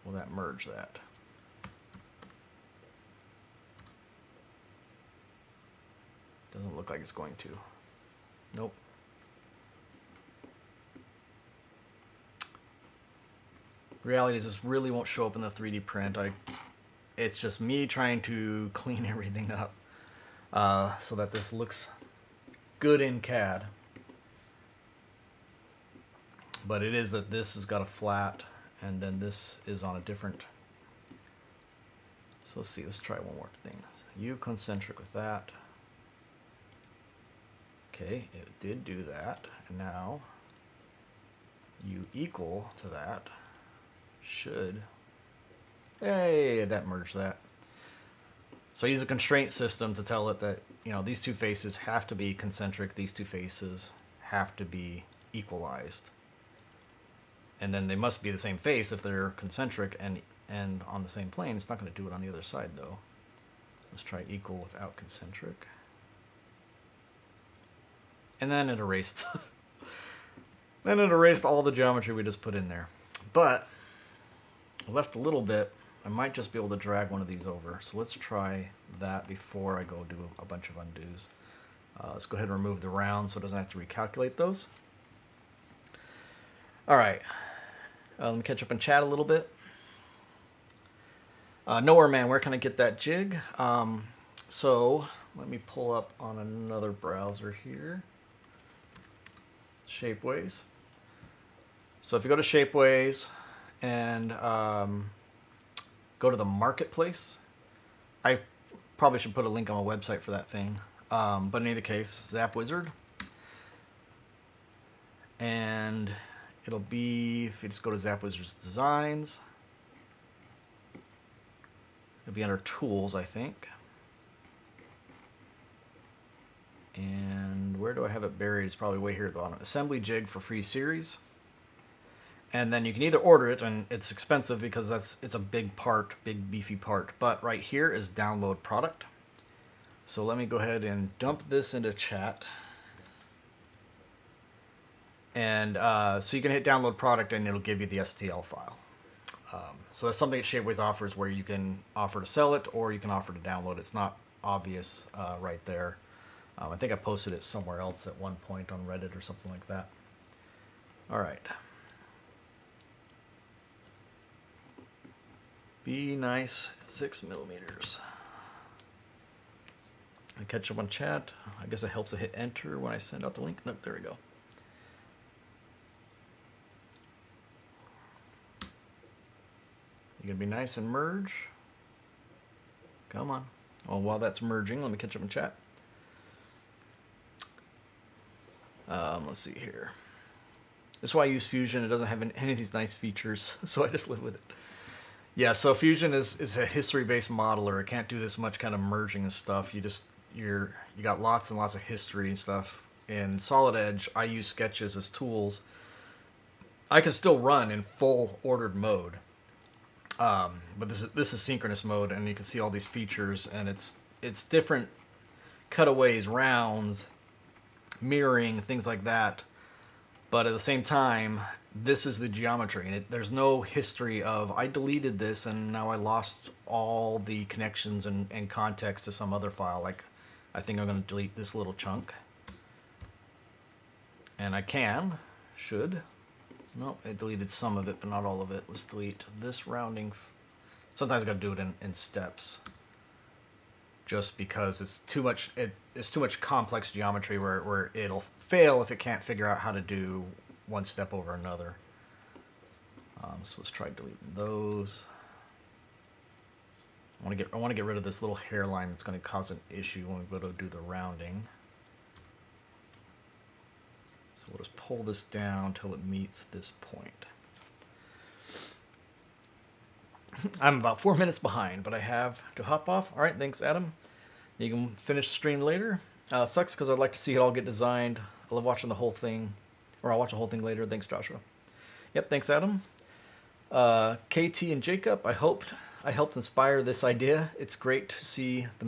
will that merge that? Doesn't look like it's going to. Nope. Reality is this really won't show up in the 3D print. It's just me trying to clean everything up so that this looks good in CAD. But it is that this has got a flat and then this is on a different. So let's see, let's try one more thing. U concentric with that. Okay, it did do that. And now U equal to that should, hey, that merged that. So I use a constraint system to tell it that, you know, these two faces have to be concentric, these two faces have to be equalized. And then they must be the same face if they're concentric and on the same plane. It's not going to do it on the other side though. Let's try equal without concentric. And then it erased then it erased all the geometry we just put in there. But I left a little bit. I might just be able to drag one of these over. So let's try that before I go do a bunch of undos. Let's go ahead and remove the round so it doesn't have to recalculate those. All right. Let me catch up and chat a little bit. Nowhere Man, where can I get that jig? So let me pull up on another browser here. Shapeways. So if you go to Shapeways and go to the marketplace, I probably should put a link on my website for that thing. But in either case, Zap Wizard. And it'll be, if you just go to Zap Wizard's Designs, it'll be under Tools, I think. And where do I have it buried? It's probably way here at the bottom. Assembly Jig for Free Series. And then you can either order it, and it's expensive because it's a big part, big beefy part. But right here is Download Product. So let me go ahead and dump this into chat. And so you can hit Download Product and it'll give you the STL file. So that's something that Shapeways offers, where you can offer to sell it or you can offer to download. It's not obvious right there. I think I posted it somewhere else at one point on Reddit or something like that. All right. Be nice, 6 millimeters. I catch up on chat. I guess it helps to hit enter when I send out the link. Nope, there we go. You gonna be nice and merge? Come on. Well, while that's merging, let me catch up in chat. Let's see here. This is why I use Fusion. It doesn't have any of these nice features, so I just live with it. Yeah, so Fusion is a history-based modeler. It can't do this much kind of merging and stuff. You got lots and lots of history and stuff. In Solid Edge, I use sketches as tools. I can still run in full ordered mode, but this is synchronous mode, and you can see all these features, and it's different cutaways, rounds, mirroring, things like that. But at the same time, this is the geometry, and there's no history of I deleted this and now I lost all the connections and context to some other file. Like, I think I'm going to delete this little chunk, and I should. No, it deleted some of it, but not all of it. Let's delete this rounding. Sometimes I got to do it in steps, just because it's too much. It's too much complex geometry where it'll fail if it can't figure out how to do one step over another. So let's try deleting those. I want to get rid of this little hairline that's going to cause an issue when we go to do the rounding. So we'll just pull this down until it meets this point. I'm about 4 minutes behind, but I have to hop off. All right, thanks, Adam. You can finish the stream later. Sucks because I'd like to see it all get designed. I love watching the whole thing, or I'll watch the whole thing later. Thanks, Joshua. Yep, thanks, Adam. KT and Jacob, I helped inspire this idea. It's great to see the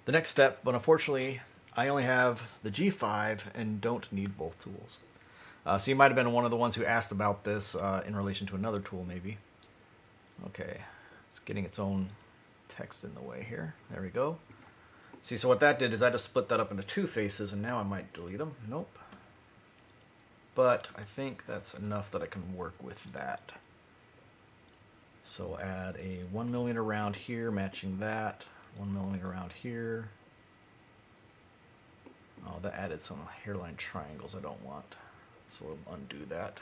next step, but unfortunately, I only have the G5 and don't need both tools. So you might have been one of the ones who asked about this in relation to another tool, maybe. Okay, it's getting its own text in the way here. There we go. See, so what that did is I just split that up into two faces, and now I might delete them. Nope. But I think that's enough that I can work with that. So add a 1mm round here, matching that. 1mm round here. Oh, that added some hairline triangles I don't want. So we'll undo that.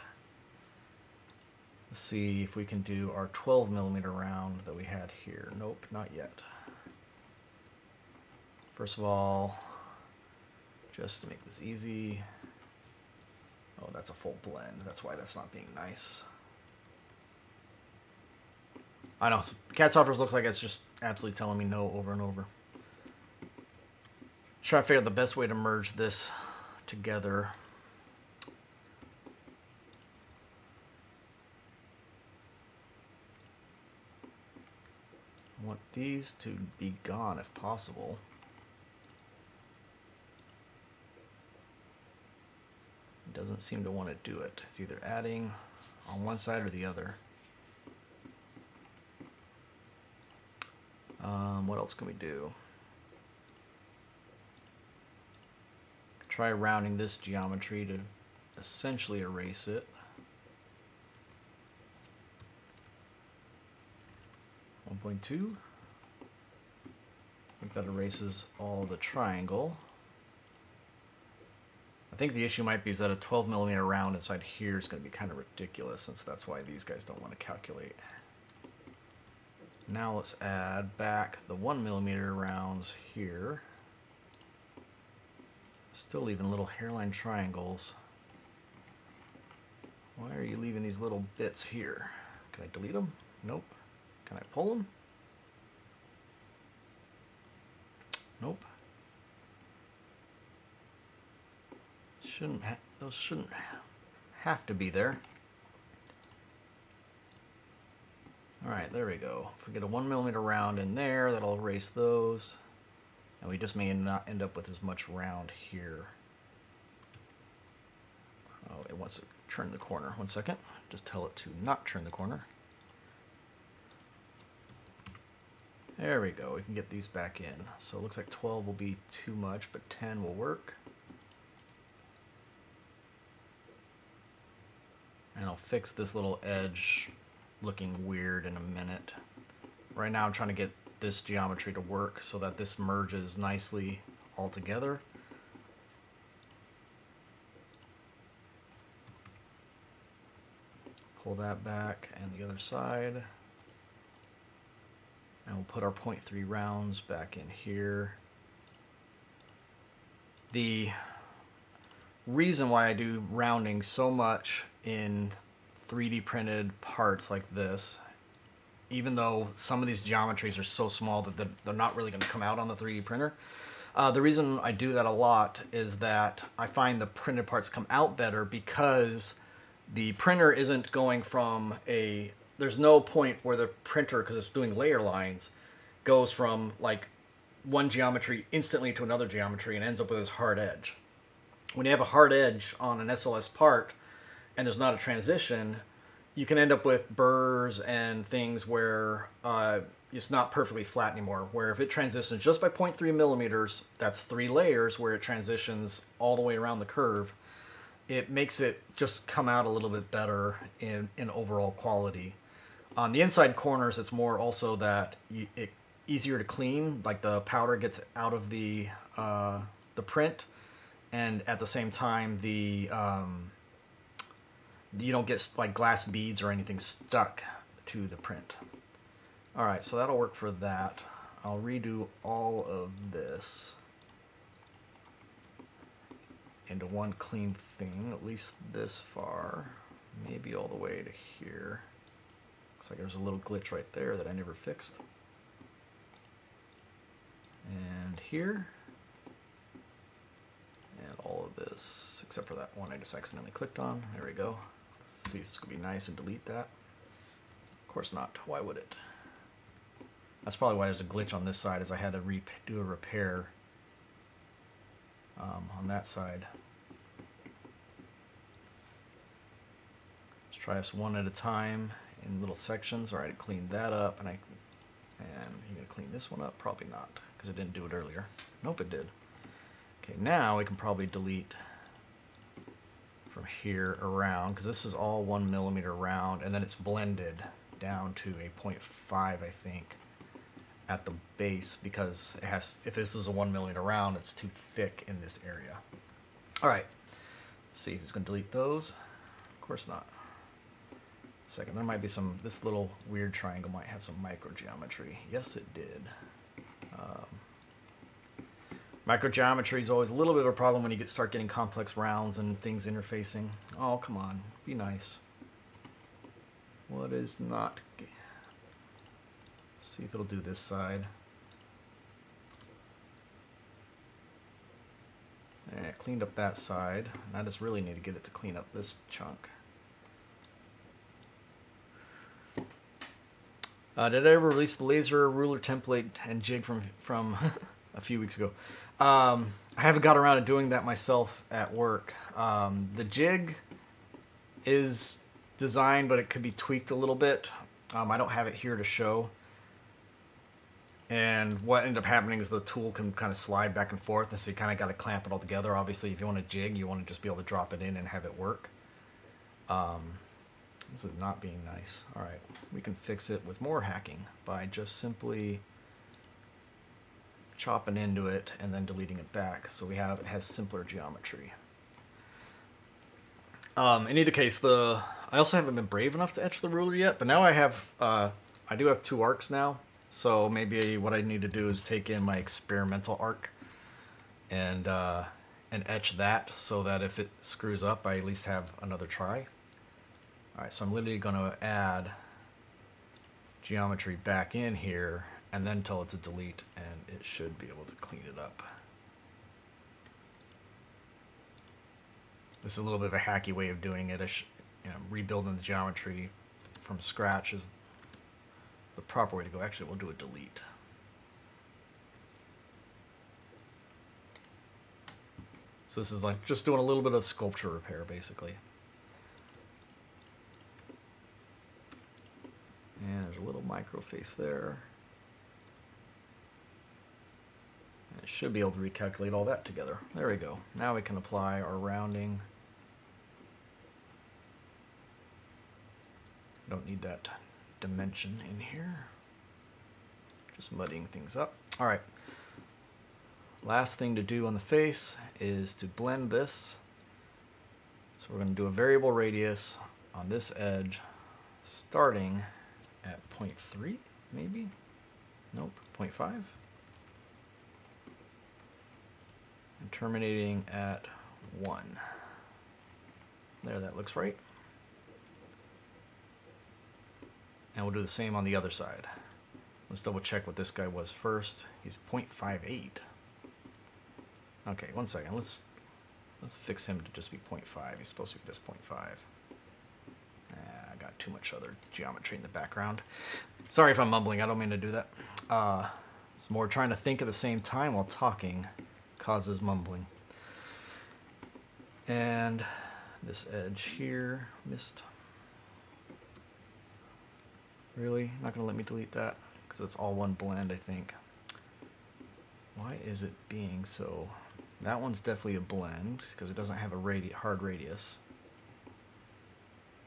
Let's see if we can do our 12mm round that we had here. Nope, not yet. First of all, just to make this easy. Oh, that's a full blend. That's why that's not being nice. I know, so CAD software looks like it's just absolutely telling me no over and over. Try to figure out the best way to merge this together. I want these to be gone if possible. It doesn't seem to want to do it. It's either adding on one side or the other. What else can we do? Try rounding this geometry to essentially erase it. 1.2. I think that erases all the triangle. I think the issue might be is that a 12mm round inside here is going to be kind of ridiculous, since that's why these guys don't want to calculate. Now let's add back the 1mm rounds here. Still leaving little hairline triangles. Why are you leaving these little bits here? Can I delete them? Nope. Can I pull them? Nope. Those shouldn't have to be there. Alright, there we go. If we get a 1mm round in there, that'll erase those. And we just may not end up with as much round here. Oh, it wants to turn the corner. 1 second. Just tell it to not turn the corner. There we go. We can get these back in. So it looks like 12 will be too much, but 10 will work. And I'll fix this little edge looking weird in a minute. Right now I'm trying to get this geometry to work so that this merges nicely all together. Pull that back and the other side. And we'll put our 0.3 rounds back in here. The reason why I do rounding so much in 3D printed parts like this, even though some of these geometries are so small that they're not really going to come out on the 3D printer, the reason I do that a lot is that I find the printed parts come out better because the printer isn't going from there's no point where the printer, because it's doing layer lines, goes from like one geometry instantly to another geometry and ends up with this hard edge. When you have a hard edge on an SLS part and there's not a transition, you can end up with burrs and things where it's not perfectly flat anymore. Where if it transitions just by 0.3 millimeters, that's 3 layers where it transitions all the way around the curve. It makes it just come out a little bit better in overall quality. On the inside corners, it's more also that it's easier to clean, like the powder gets out of the print, and at the same time you don't get like glass beads or anything stuck to the print. All right, so that'll work for that. I'll redo all of this into one clean thing, at least this far, maybe all the way to here. Looks like there's a little glitch right there that I never fixed. And here, and all of this, except for that one I just accidentally clicked on. There we go. Let's see if it's going to be nice and delete that. Of course not. Why would it? That's probably why there's a glitch on this side, is I had to do a repair on that side. Let's try this one at a time in little sections. All right, I cleaned that up, and you gonna clean this one up? Probably not, because it didn't do it earlier. Nope, it did. Okay, now we can probably delete from here around, because this is all 1 millimeter round, and then it's blended down to a 0.5, I think, at the base, because it has, if this was a 1 millimeter round, it's too thick in this area. All right, see if it's going to delete those. Of course not. Second, there might be some, this little weird triangle might have some microgeometry. Yes, it did. Microgeometry is always a little bit of a problem when you start getting complex rounds and things interfacing. Oh, come on, be nice. What is not? See if it'll do this side. And I cleaned up that side. And I just really need to get it to clean up this chunk. Did I ever release the laser ruler template and jig from a few weeks ago? I haven't got around to doing that myself at work. The jig is designed, but it could be tweaked a little bit. I don't have it here to show. And what ended up happening is the tool can kind of slide back and forth, and so you kind of got to clamp it all together. Obviously, if you want to jig, you want to just be able to drop it in and have it work. This is not being nice. All right, we can fix it with more hacking by just simply chopping into it and then deleting it back. So it has simpler geometry. In either case, I also haven't been brave enough to etch the ruler yet, but now I do have 2 arcs now. So maybe what I need to do is take in my experimental arc and etch that, so that if it screws up, I at least have another try. All right, so I'm literally going to add geometry back in here and then tell it to delete, and it should be able to clean it up. This is a little bit of a hacky way of doing it. Rebuilding the geometry from scratch is the proper way to go. Actually, we'll do a delete. So this is like just doing a little bit of sculpture repair, basically. And there's a little micro face there. And it should be able to recalculate all that together. There we go. Now we can apply our rounding. Don't need that dimension in here. Just muddying things up. All right. Last thing to do on the face is to blend this. So we're going to do a variable radius on this edge, starting at 0.3, maybe. Nope, 0.5. And terminating at 1. There, that looks right. And we'll do the same on the other side. Let's double check what this guy was first. He's 0.58. Okay, one second. Let's fix him to just be 0.5. He's supposed to be just 0.5. I got too much other geometry in the background. Sorry if I'm mumbling. I don't mean to do that. It's more trying to think at the same time while talking causes mumbling. And this edge here, missed. Really? Not going to let me delete that? Because it's all one blend, I think. Why is it being so... That one's definitely a blend, because it doesn't have a hard radius.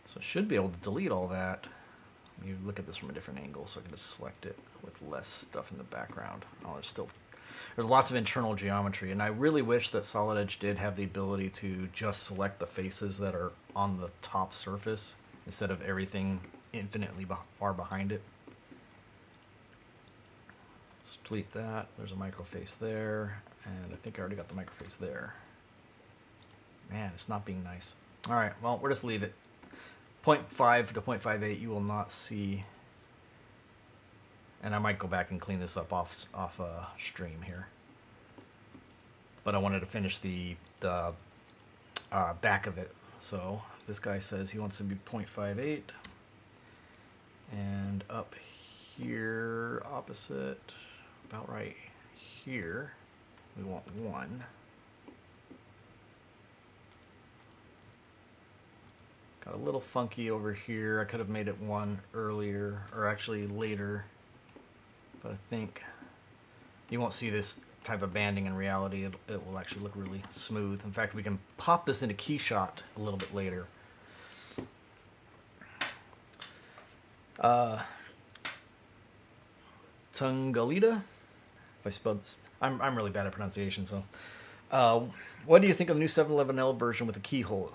So I should be able to delete all that. You look at this from a different angle, so I can just select it with less stuff in the background. Oh, there's lots of internal geometry, and I really wish that Solid Edge did have the ability to just select the faces that are on the top surface, instead of everything infinitely far behind it. Let's delete that. There's a microface there, and I think I already got the microface there. Man, it's not being nice. All right, well, we'll just leave it. 0.5 to 0.58, you will not see. And I might go back and clean this up off stream here. But I wanted to finish the back of it. So this guy says he wants to be 0.58. And up here, opposite, about right here, we want 1. Got a little funky over here. I could have made it 1 earlier, or actually later. But I think you won't see this type of banding in reality. It will actually look really smooth. In fact, we can pop this into Keyshot a little bit later. Tungalita, if I spelled this, I'm really bad at pronunciation, so. What do you think of the new 711L version with a keyhole?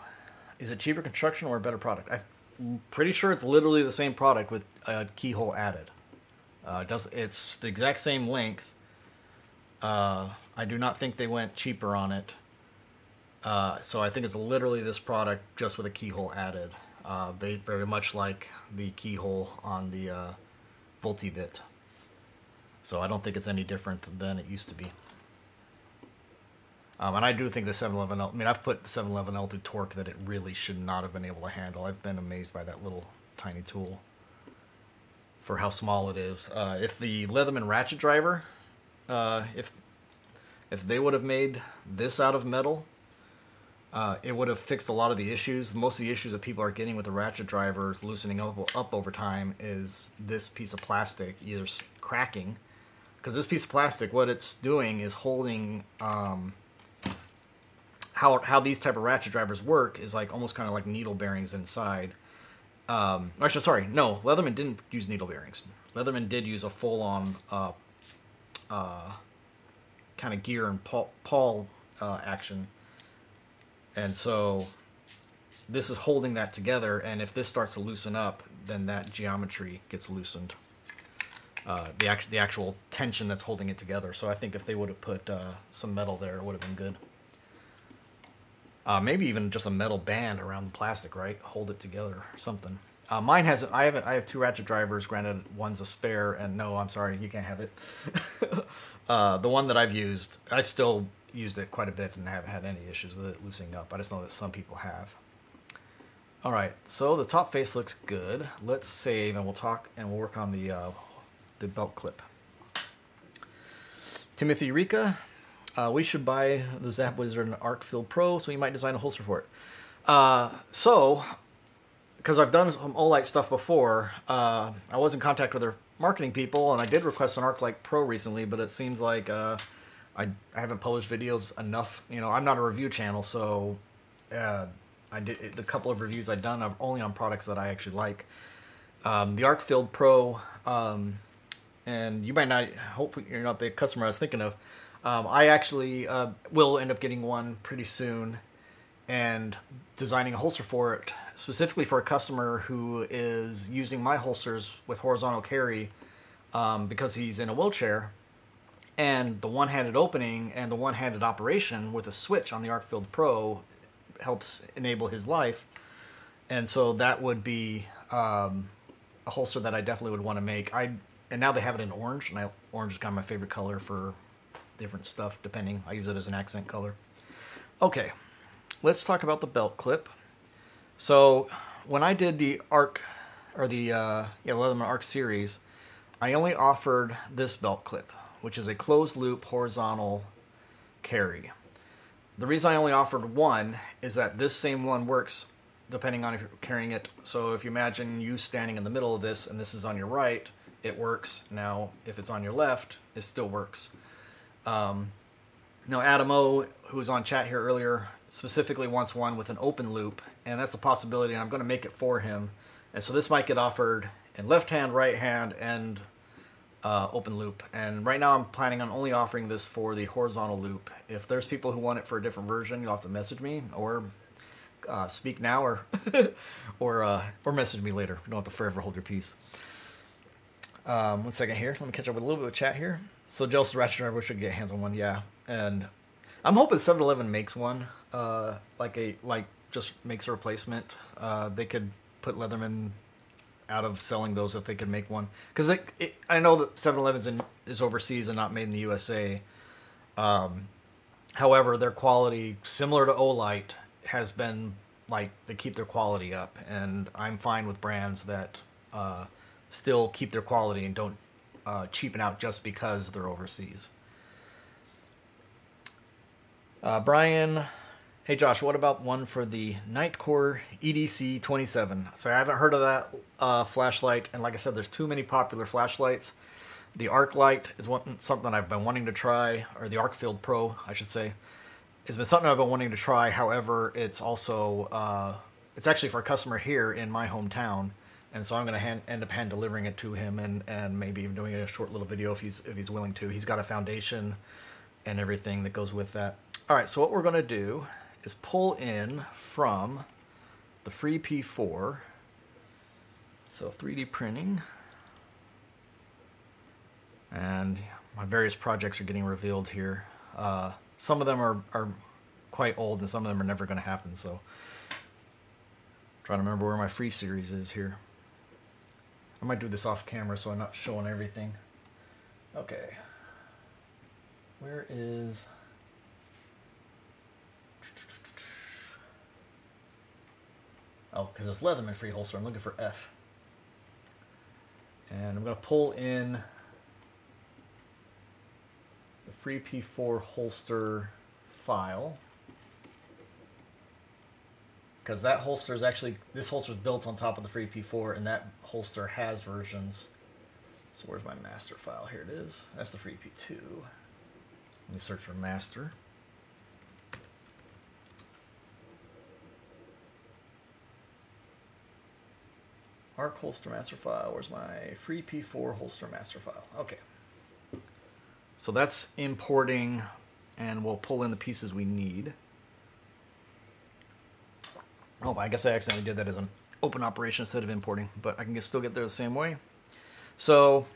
Is it cheaper construction or a better product? I'm pretty sure it's literally the same product with a keyhole added. It's the exact same length. I do not think they went cheaper on it. So I think it's literally this product just with a keyhole added. Very much like the keyhole on the Voltibit. So I don't think it's any different than it used to be. And I do think the 711L, I mean, I've put the 711L through torque that it really should not have been able to handle. I've been amazed by that little tiny tool for how small it is. If the Leatherman ratchet driver, if they would have made this out of metal, it would have fixed a lot of the issues. Most of the issues that people are getting with the ratchet drivers loosening up over time is this piece of plastic either cracking, because this piece of plastic, what it's doing is holding, how these type of ratchet drivers work is like almost kind of like needle bearings inside. Actually, sorry, no, Leatherman didn't use needle bearings. Leatherman did use a full-on kind of gear and pawl action. And so this is holding that together, and if this starts to loosen up, then that geometry gets loosened. The actual tension that's holding it together. So I think if they would have put some metal there, it would have been good. Maybe even just a metal band around the plastic, right? Hold it together or something. Mine has, I have 2 ratchet drivers. Granted, one's a spare, and no, I'm sorry, you can't have it. The one that I've used, I've still used it quite a bit and haven't had any issues with it loosening up. I just know that some people have. All right, so the top face looks good. Let's save, and we'll work on the belt clip. Timothy Rika, we should buy the Zap Wizard and Arc Field Pro, so you might design a holster for it. So, because I've done some Olight stuff before, I was in contact with their marketing people, and I did request an Arc Light Pro recently, but it seems like I haven't published videos enough. You know, I'm not a review channel, so the couple of reviews I've done are only on products that I actually like. The Arc Field Pro, and you might not, hopefully you're not the customer I was thinking of. I actually will end up getting one pretty soon and designing a holster for it, specifically for a customer who is using my holsters with horizontal carry because he's in a wheelchair. And the one-handed opening and the one-handed operation with a switch on the ArcField Pro helps enable his life. And so that would be a holster that I definitely would want to make. And now they have it in orange, and orange is kind of my favorite color for different stuff, depending. I use it as an accent color. Okay, let's talk about the belt clip. So when I did the Arc, or the Leatherman Arc series, I only offered this belt clip, which is a closed loop horizontal carry. The reason I only offered one is that this same one works depending on if you're carrying it. So if you imagine you standing in the middle of this and this is on your right, it works. Now, if it's on your left, it still works. Now, Adam O, who was on chat here earlier, specifically wants one with an open loop, and that's a possibility, and I'm going to make it for him. And so this might get offered in left hand, right hand, and open loop. And right now I'm planning on only offering this for the horizontal loop. If there's people who want it for a different version, you'll have to message me, or speak now, or or message me later. You don't have to forever hold your peace. 1 second here. Let me catch up with a little bit of chat here. So Jealous Ratchet Driver should get hands on one, yeah. And I'm hoping 7-Eleven makes one, like just makes a replacement. They could put Leatherman out of selling those if they could make one, because I know that 7-Eleven is overseas and not made in the USA. However, their quality, similar to Olight, has been like they keep their quality up, and I'm fine with brands that still keep their quality and don't cheapen out just because they're overseas. Brian, hey Josh, what about one for the Nightcore EDC 27? So I haven't heard of that flashlight, and like I said, there's too many popular flashlights. The Arc Light is something I've been wanting to try, or the ArcField Pro, I should say. It's been something I've been wanting to try. However, it's also it's actually for a customer here in my hometown, and so I'm going to end up hand delivering it to him, and maybe even doing a short little video if he's willing to. He's got a foundation and everything that goes with that. All right, so what we're going to do is pull in from the free P4. So 3D printing, and my various projects are getting revealed here. Some of them are quite old, and some of them are never going to happen. So trying to remember where my free series is here. I might do this off camera so I'm not showing everything. Okay, where is... Oh, because it's Leatherman free holster. I'm looking for F. And I'm going to pull in the free P4 holster file. Because that holster is actually, this holster is built on top of the free P4, and that holster has versions. So where's my master file? Here it is. That's the free P2. Let me search for master. Arc holster master file. Where's my free P4 holster master file? Okay. So that's importing, and we'll pull in the pieces we need. Oh, I guess I accidentally did that as an open operation instead of importing, but I can still get there the same way. So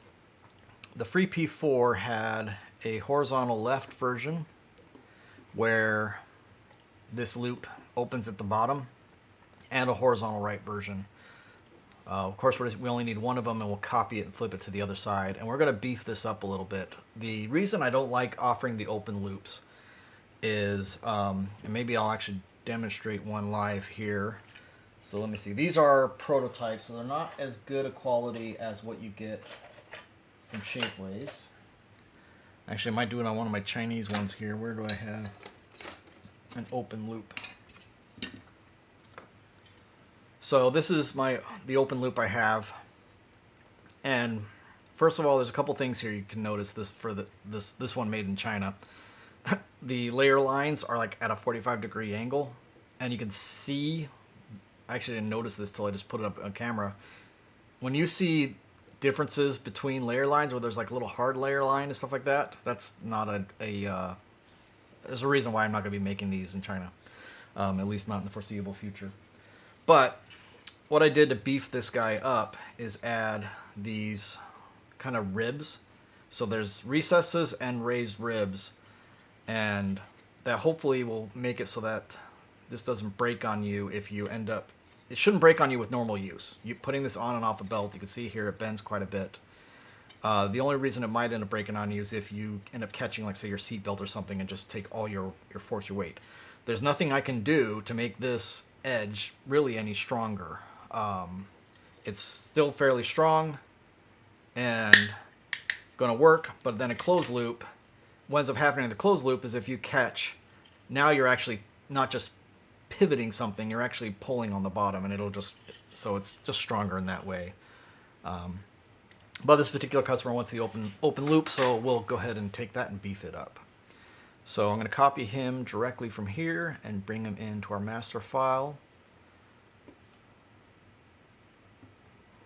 the free P4 had a horizontal left version where this loop opens at the bottom, and a horizontal right version. Of course, we only need one of them, and we'll copy it and flip it to the other side. And we're going to beef this up a little bit. The reason I don't like offering the open loops is, and maybe I'll actually demonstrate one live here. So let me see. These are prototypes, so they're not as good a quality as what you get from Shapeways. Actually, I might do it on one of my Chinese ones here. Where do I have an open loop? So this is the open loop I have, and first of all, there's a couple things here you can notice. This one made in China. The layer lines are like at a 45-degree angle, and you can see. I actually didn't notice this till I just put it up on camera. When you see differences between layer lines, where there's like a little hard layer line and stuff like that, that's not there's a reason why I'm not going to be making these in China, at least not in the foreseeable future. But what I did to beef this guy up is add these kind of ribs. So there's recesses and raised ribs, and that hopefully will make it so that this doesn't break on you if you end up, it shouldn't break on you with normal use. You putting this on and off a belt, you can see here it bends quite a bit. The only reason it might end up breaking on you is if you end up catching, like, say, your seatbelt or something and just take all your force, your weight. There's nothing I can do to make this edge really any stronger. It's still fairly strong and going to work, but then a closed loop, what ends up happening in the closed loop is if you catch, now you're actually not just pivoting something, you're actually pulling on the bottom, and it'll just, so it's just stronger in that way. But this particular customer wants the open loop, so we'll go ahead and take that and beef it up. So I'm going to copy him directly from here and bring him into our master file.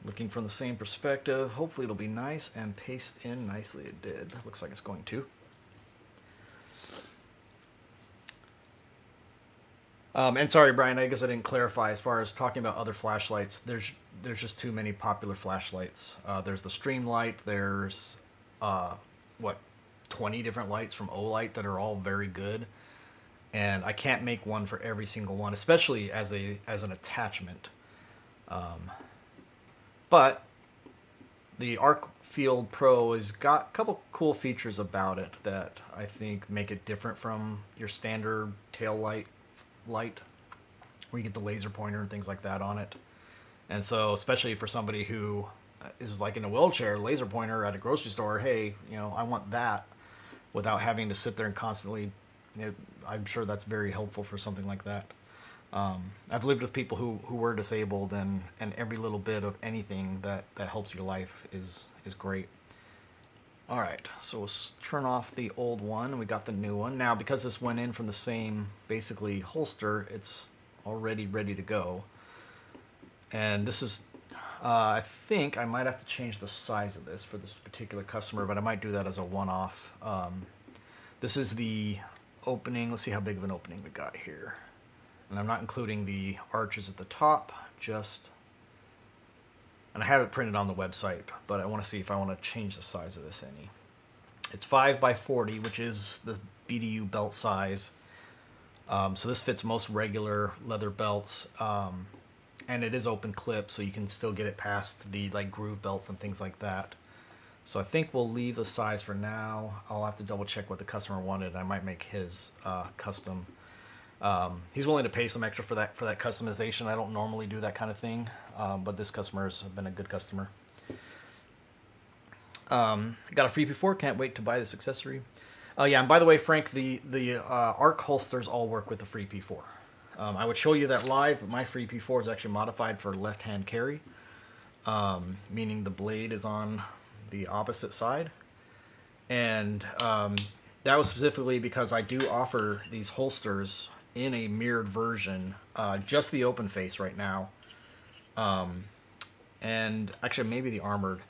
Looking from the same perspective. Hopefully it'll be nice and paste in nicely. It did. Looks like it's going to. And sorry, Brian, I guess I didn't clarify as far as talking about other flashlights. There's just too many popular flashlights. There's the Streamlight. There's, 20 different lights from Olight that are all very good. And I can't make one for every single one, especially as an attachment. But the Arc Field Pro has got a couple cool features about it that I think make it different from your standard tail light, where you get the laser pointer and things like that on it. And so, especially for somebody who is like in a wheelchair, laser pointer at a grocery store, hey, I want that, without having to sit there and constantly, I'm sure that's very helpful for something like that. I've lived with people who were disabled, and every little bit of anything that helps your life is great. All right, so we'll turn off the old one, and we got the new one. Now, because this went in from the same, basically, holster, it's already ready to go. And this is, I think I might have to change the size of this for this particular customer, but I might do that as a one-off. This is the opening. Let's see how big of an opening we got here. And I'm not including the arches at the top, and I have it printed on the website, but I want to see if I want to change the size of this any. It's 5 by 40, which is the BDU belt size. So this fits most regular leather belts, and it is open clip, so you can still get it past the groove belts and things like that. So I think we'll leave the size for now. I'll have to double check what the customer wanted. I might make his custom. He's willing to pay some extra for that customization. I don't normally do that kind of thing, but this customer has been a good customer. Got a free P4. Can't wait to buy this accessory. Yeah, and by the way, Frank, the Arc holsters all work with the free P4. I would show you that live, but my free P4 is actually modified for left-hand carry, meaning the blade is on the opposite side. And that was specifically because I do offer these holsters in a mirrored version, just the open face right now, and actually maybe the armored,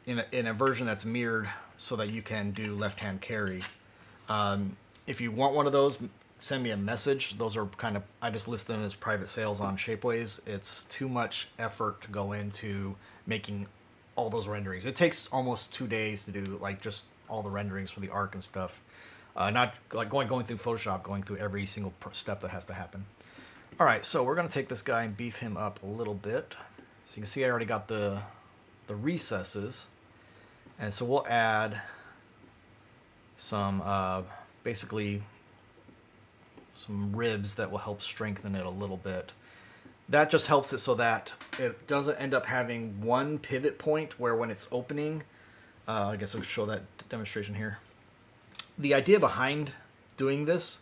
in a version that's mirrored so that you can do left-hand carry. If you want one of those, send me a message. Those are kind of, I just list them as private sales on Shapeways. It's too much effort to go into making all those renderings. It takes almost 2 days to do just all the renderings for the Arc and stuff. Not like going through Photoshop, going through every single step that has to happen. All right, so we're going to take this guy and beef him up a little bit. So you can see I already got the recesses. And so we'll add some, basically, some ribs that will help strengthen it a little bit. That just helps it so that it doesn't end up having one pivot point where when it's opening, I guess I'll show that demonstration here. The idea behind doing this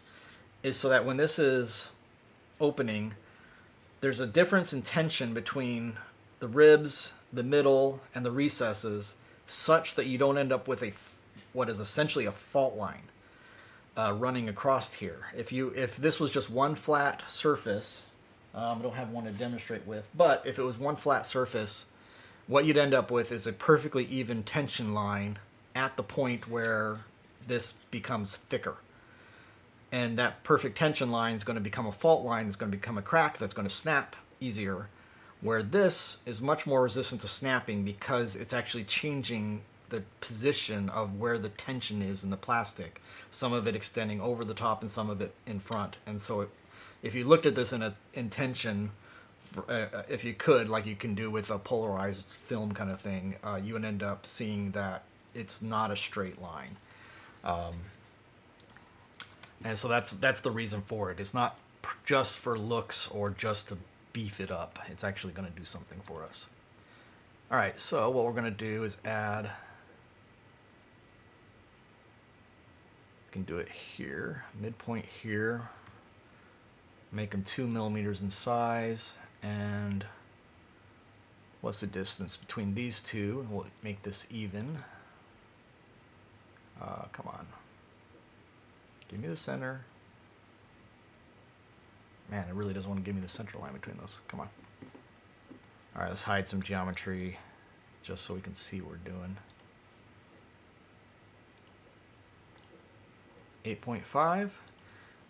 is so that when this is opening, there's a difference in tension between the ribs, the middle, and the recesses, such that you don't end up with what is essentially a fault line running across here. If this was just one flat surface, I don't have one to demonstrate with, but if it was one flat surface, what you'd end up with is a perfectly even tension line at the point where this becomes thicker. And that perfect tension line is going to become a fault line, that's going to become a crack, that's going to snap easier. Where this is much more resistant to snapping because it's actually changing the position of where the tension is in the plastic. Some of it extending over the top and some of it in front. And so if you looked at this in tension, if you could, like you can do with a polarized film kind of thing, you would end up seeing that it's not a straight line. And so that's the reason for it. It's not just for looks or just to beef it up. It's actually going to do something for us. All right, so what we're going to do is add, we can do it here, midpoint here, make them 2 millimeters in size, and what's the distance between these two? We'll make this even. Come on. Give me the center. Man, it really doesn't want to give me the center line between those. Come on. All right, let's hide some geometry just so we can see what we're doing. 8.5.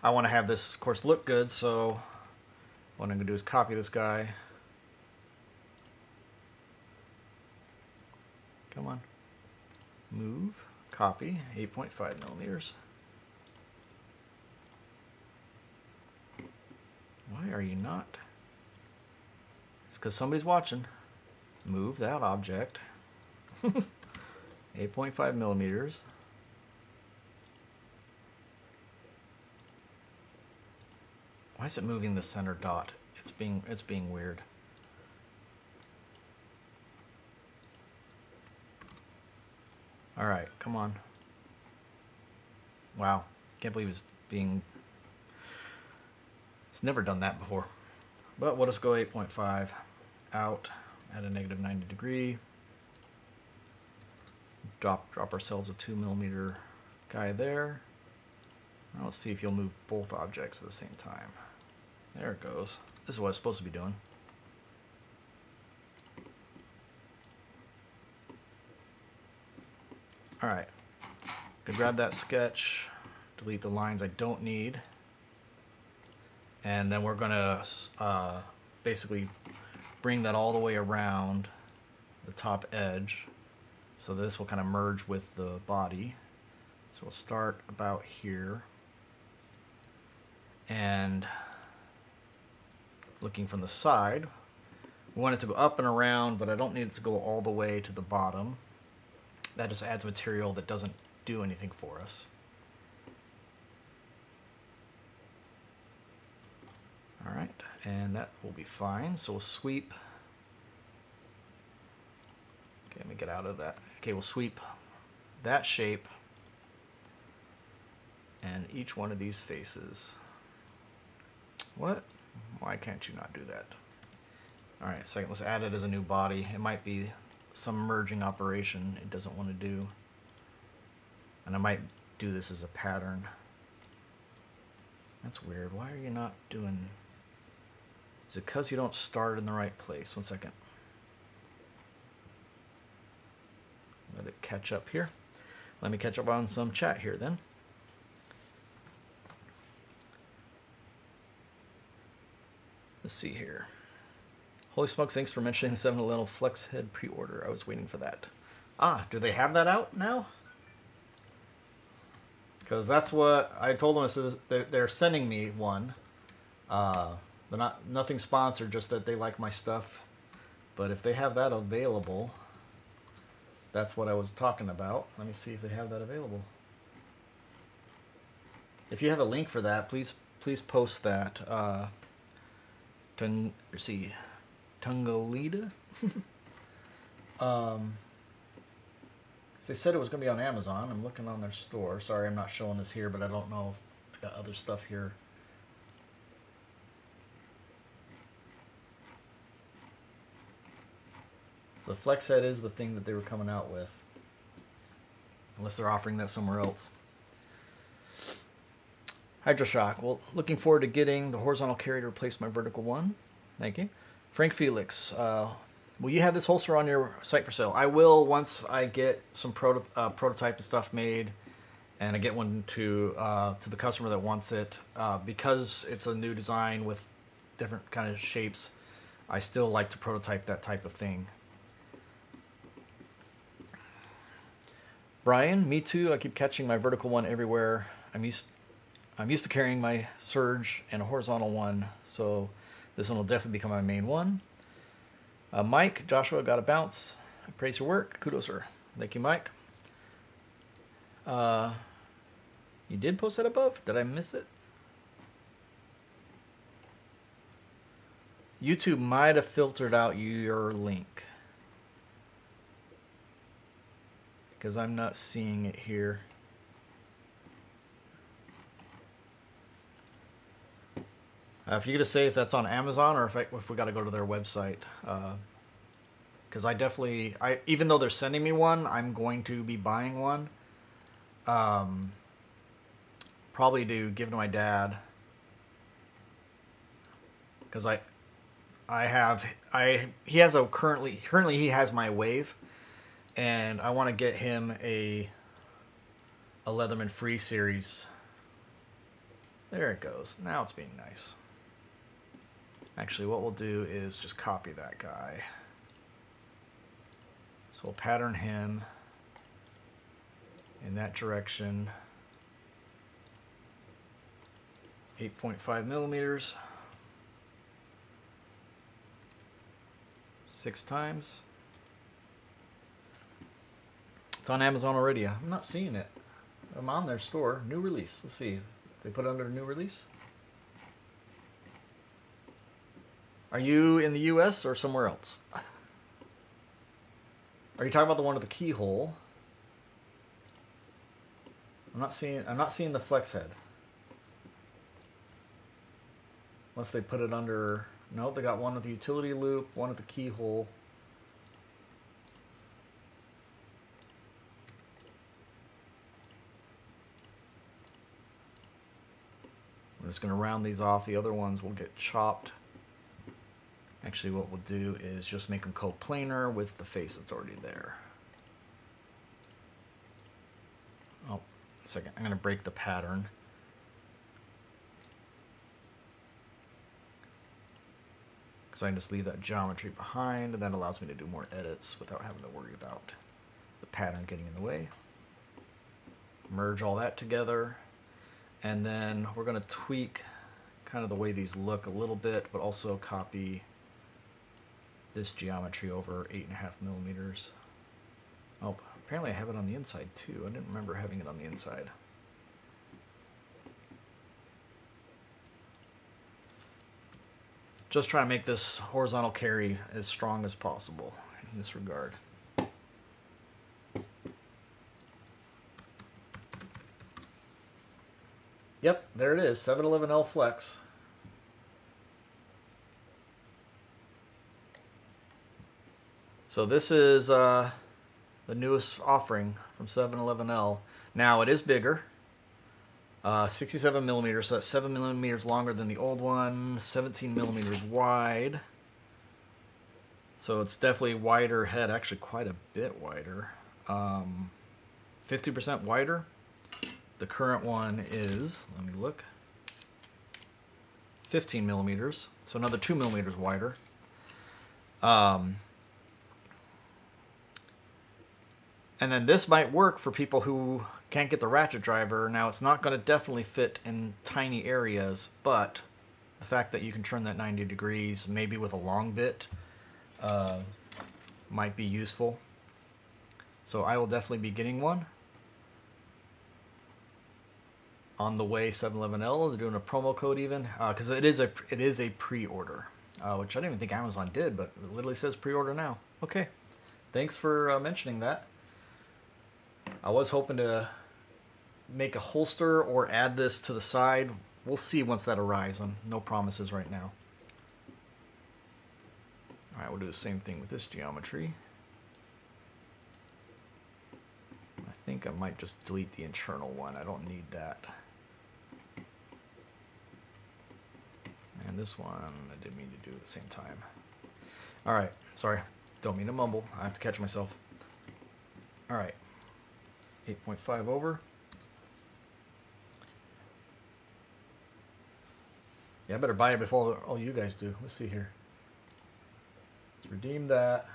I want to have this, of course, look good, so what I'm going to do is copy this guy. Come on. Move. Copy. 8.5 millimeters. Why are you not? It's because somebody's watching. Move that object. 8.5 millimeters. Why is it moving the center dot? It's being weird. All right, come on. Wow, can't believe it's never done that before. But we'll just go 8.5 out at a -90 degree. Drop ourselves a 2 millimeter guy there. Now let's see if you'll move both objects at the same time. There it goes. This is what it's supposed to be doing. All right, gonna grab that sketch, delete the lines I don't need, and then we're gonna basically bring that all the way around the top edge, so this will kind of merge with the body. So we'll start about here, and looking from the side, we want it to go up and around, but I don't need it to go all the way to the bottom. That just adds material that doesn't do anything for us. All right, and that will be fine. So we'll sweep. Okay, let me get out of that. Okay, we'll sweep that shape and each one of these faces. What? Why can't you not do that? All right, second, let's add it as a new body. It might be some merging operation it doesn't want to do. And I might do this as a pattern. That's weird. Why are you not doing... Is it because you don't start in the right place? One second. Let it catch up here. Let me catch up on some chat here then. Let's see here. Holy smokes, thanks for mentioning the 7-Eleven Flex Head pre-order. I was waiting for that. Ah, do they have that out now? Because that's what I told them. It says they're sending me one. They're nothing sponsored, just that they like my stuff. But if they have that available, that's what I was talking about. Let me see if they have that available. If you have a link for that, please post that. Let's see. Tungalida? They said it was going to be on Amazon. I'm looking on their store. Sorry, I'm not showing this here, but I don't know if I got other stuff here. The Flex Head is the thing that they were coming out with. Unless they're offering that somewhere else. Hydroshock. Well, looking forward to getting the horizontal carry to replace my vertical one. Thank you. Frank Felix. Will you have this holster on your site for sale? I will once I get some prototype and stuff made, and I get one to the customer that wants it. Because it's a new design with different kind of shapes, I still like to prototype that type of thing. Brian, me too. I keep catching my vertical one everywhere. I'm used to carrying my surge and a horizontal one, so this one will definitely become my main one. Mike, Joshua, got a bounce. I praise your work. Kudos, sir. Thank you, Mike. You did post that above? Did I miss it? YouTube might have filtered out your link, because I'm not seeing it here. If you could say if that's on Amazon or if we got to go to their website, because even though they're sending me one, I'm going to be buying one. Probably to give to my dad, because he has currently he has my Wave, and I want to get him a Leatherman Free Series. There it goes. Now it's being nice. Actually, what we'll do is just copy that guy. So we'll pattern him in that direction. 8.5 millimeters. 6 times. It's on Amazon already. I'm not seeing it. I'm on their store. New release. Let's see. They put it under new release. Are you in the US or somewhere else? Are you talking about the one with the keyhole? I'm not seeing the flex head. Unless they put it under. No, they got one with the utility loop, one with the keyhole. I'm just going to round these off. The other ones will get chopped. Actually, what we'll do is just make them coplanar with the face that's already there. Oh, a second. I'm going to break the pattern. Because I can just leave that geometry behind, and that allows me to do more edits without having to worry about the pattern getting in the way. Merge all that together, and then we're going to tweak kind of the way these look a little bit, but also copy this geometry over 8.5 millimeters. Oh, apparently I have it on the inside too. I didn't remember having it on the inside. Just trying to make this horizontal carry as strong as possible in this regard. Yep, there it is, 711L Flex. So this is the newest offering from 711L. Now it is bigger, 67 millimeters, so that's 7 millimeters longer than the old one, 17 millimeters wide. So it's definitely wider head, actually quite a bit wider, 50% wider. The current one is, let me look, 15 millimeters, so another 2 millimeters wider. And then this might work for people who can't get the ratchet driver. Now it's not going to definitely fit in tiny areas, but the fact that you can turn that 90 degrees, maybe with a long bit, might be useful. So I will definitely be getting one. On the way, 711L, they're doing a promo code even, because it is a pre-order, which I didn't even think Amazon did, but it literally says pre-order now. Okay, thanks for mentioning that. I was hoping to make a holster or add this to the side. We'll see once that arrives. No promises right now. All right, we'll do the same thing with this geometry. I think I might just delete the internal one. I don't need that. And this one, I didn't mean to do at the same time. All right, sorry. Don't mean to mumble. I have to catch myself. All right. 8.5 over. Yeah, I better buy it before all you guys do. Let's see here. redeem that.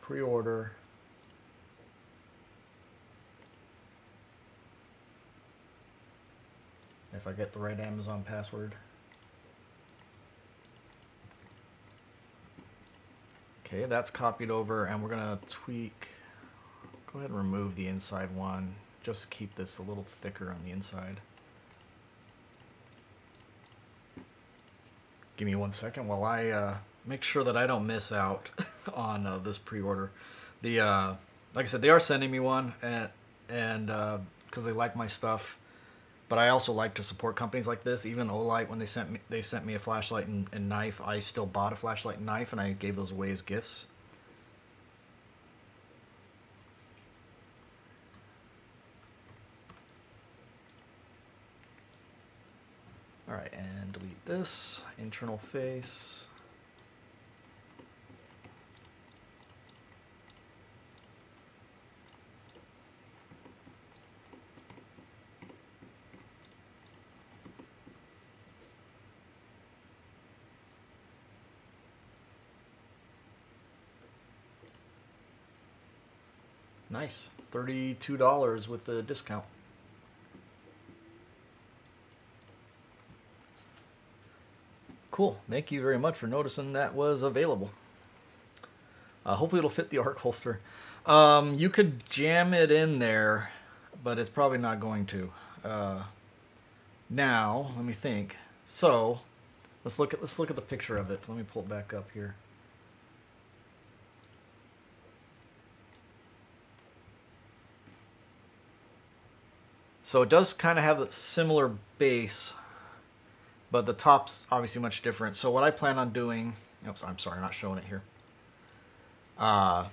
Pre-order. If I get the right Amazon password. Okay, that's copied over, and we're gonna tweak. Go ahead and remove the inside one. Just keep this a little thicker on the inside. Give me 1 second while I make sure that I don't miss out on this pre-order. The like I said, they are sending me one, and because they like my stuff. But I also like to support companies like this. Even Olight, when they sent me a flashlight and knife, I still bought a flashlight and knife, and I gave those away as gifts. All right, and delete this internal face. Nice, $32 with the discount. Cool, thank you very much for noticing that was available. Hopefully it'll fit the arc holster. You could jam it in there, but it's probably not going to. Now, let me think. So, let's look at the picture of it. Let me pull it back up here. So it does kind of have a similar base, but the top's obviously much different. So what I plan on doing, oops, I'm sorry, I'm not showing it here. So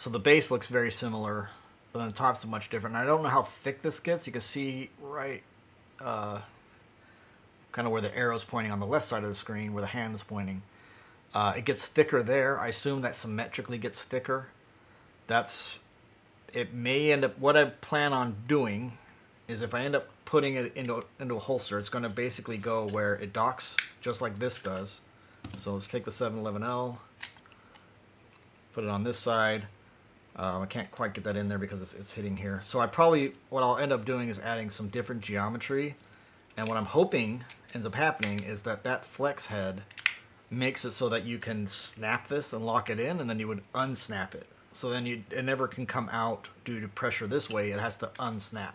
the base looks very similar, but then the top's much different. And I don't know how thick this gets. You can see right kind of where the arrow's pointing on the left side of the screen, where the hand is pointing. It gets thicker there. I assume that symmetrically gets thicker. It may end up, what I plan on doing is if I end up putting it into a holster, it's going to basically go where it docks, just like this does. So let's take the 711L, put it on this side. I can't quite get that in there because it's hitting here. So what I'll end up doing is adding some different geometry. And what I'm hoping ends up happening is that flex head makes it so that you can snap this and lock it in, and then you would unsnap it. So then it never can come out due to pressure this way. It has to unsnap.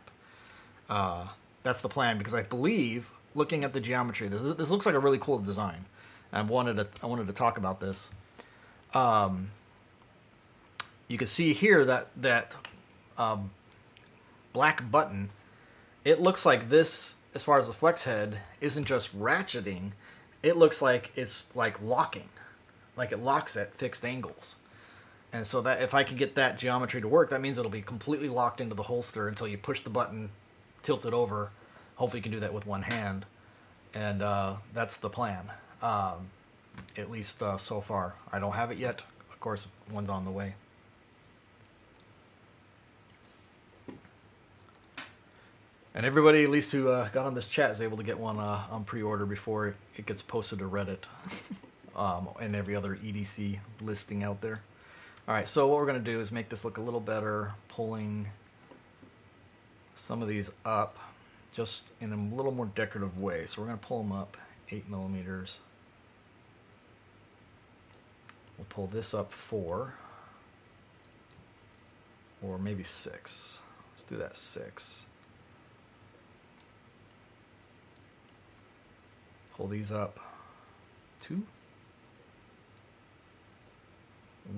That's the plan, because I believe, looking at the geometry, this looks like a really cool design. I wanted to talk about this. You can see here that black button. It looks like this, as far as the flex head, isn't just ratcheting. It looks like it's like locking, like it locks at fixed angles. And so that if I can get that geometry to work, that means it'll be completely locked into the holster until you push the button, tilt it over. Hopefully you can do that with one hand. And that's the plan, at least so far. I don't have it yet. Of course, one's on the way. And everybody, at least who got on this chat, is able to get one on pre-order before it gets posted to Reddit and every other EDC listing out there. All right, so what we're going to do is make this look a little better, pulling some of these up just in a little more decorative way. So we're going to pull them up 8 millimeters. We'll pull this up 4, or maybe 6. Let's do that 6. Pull these up 2.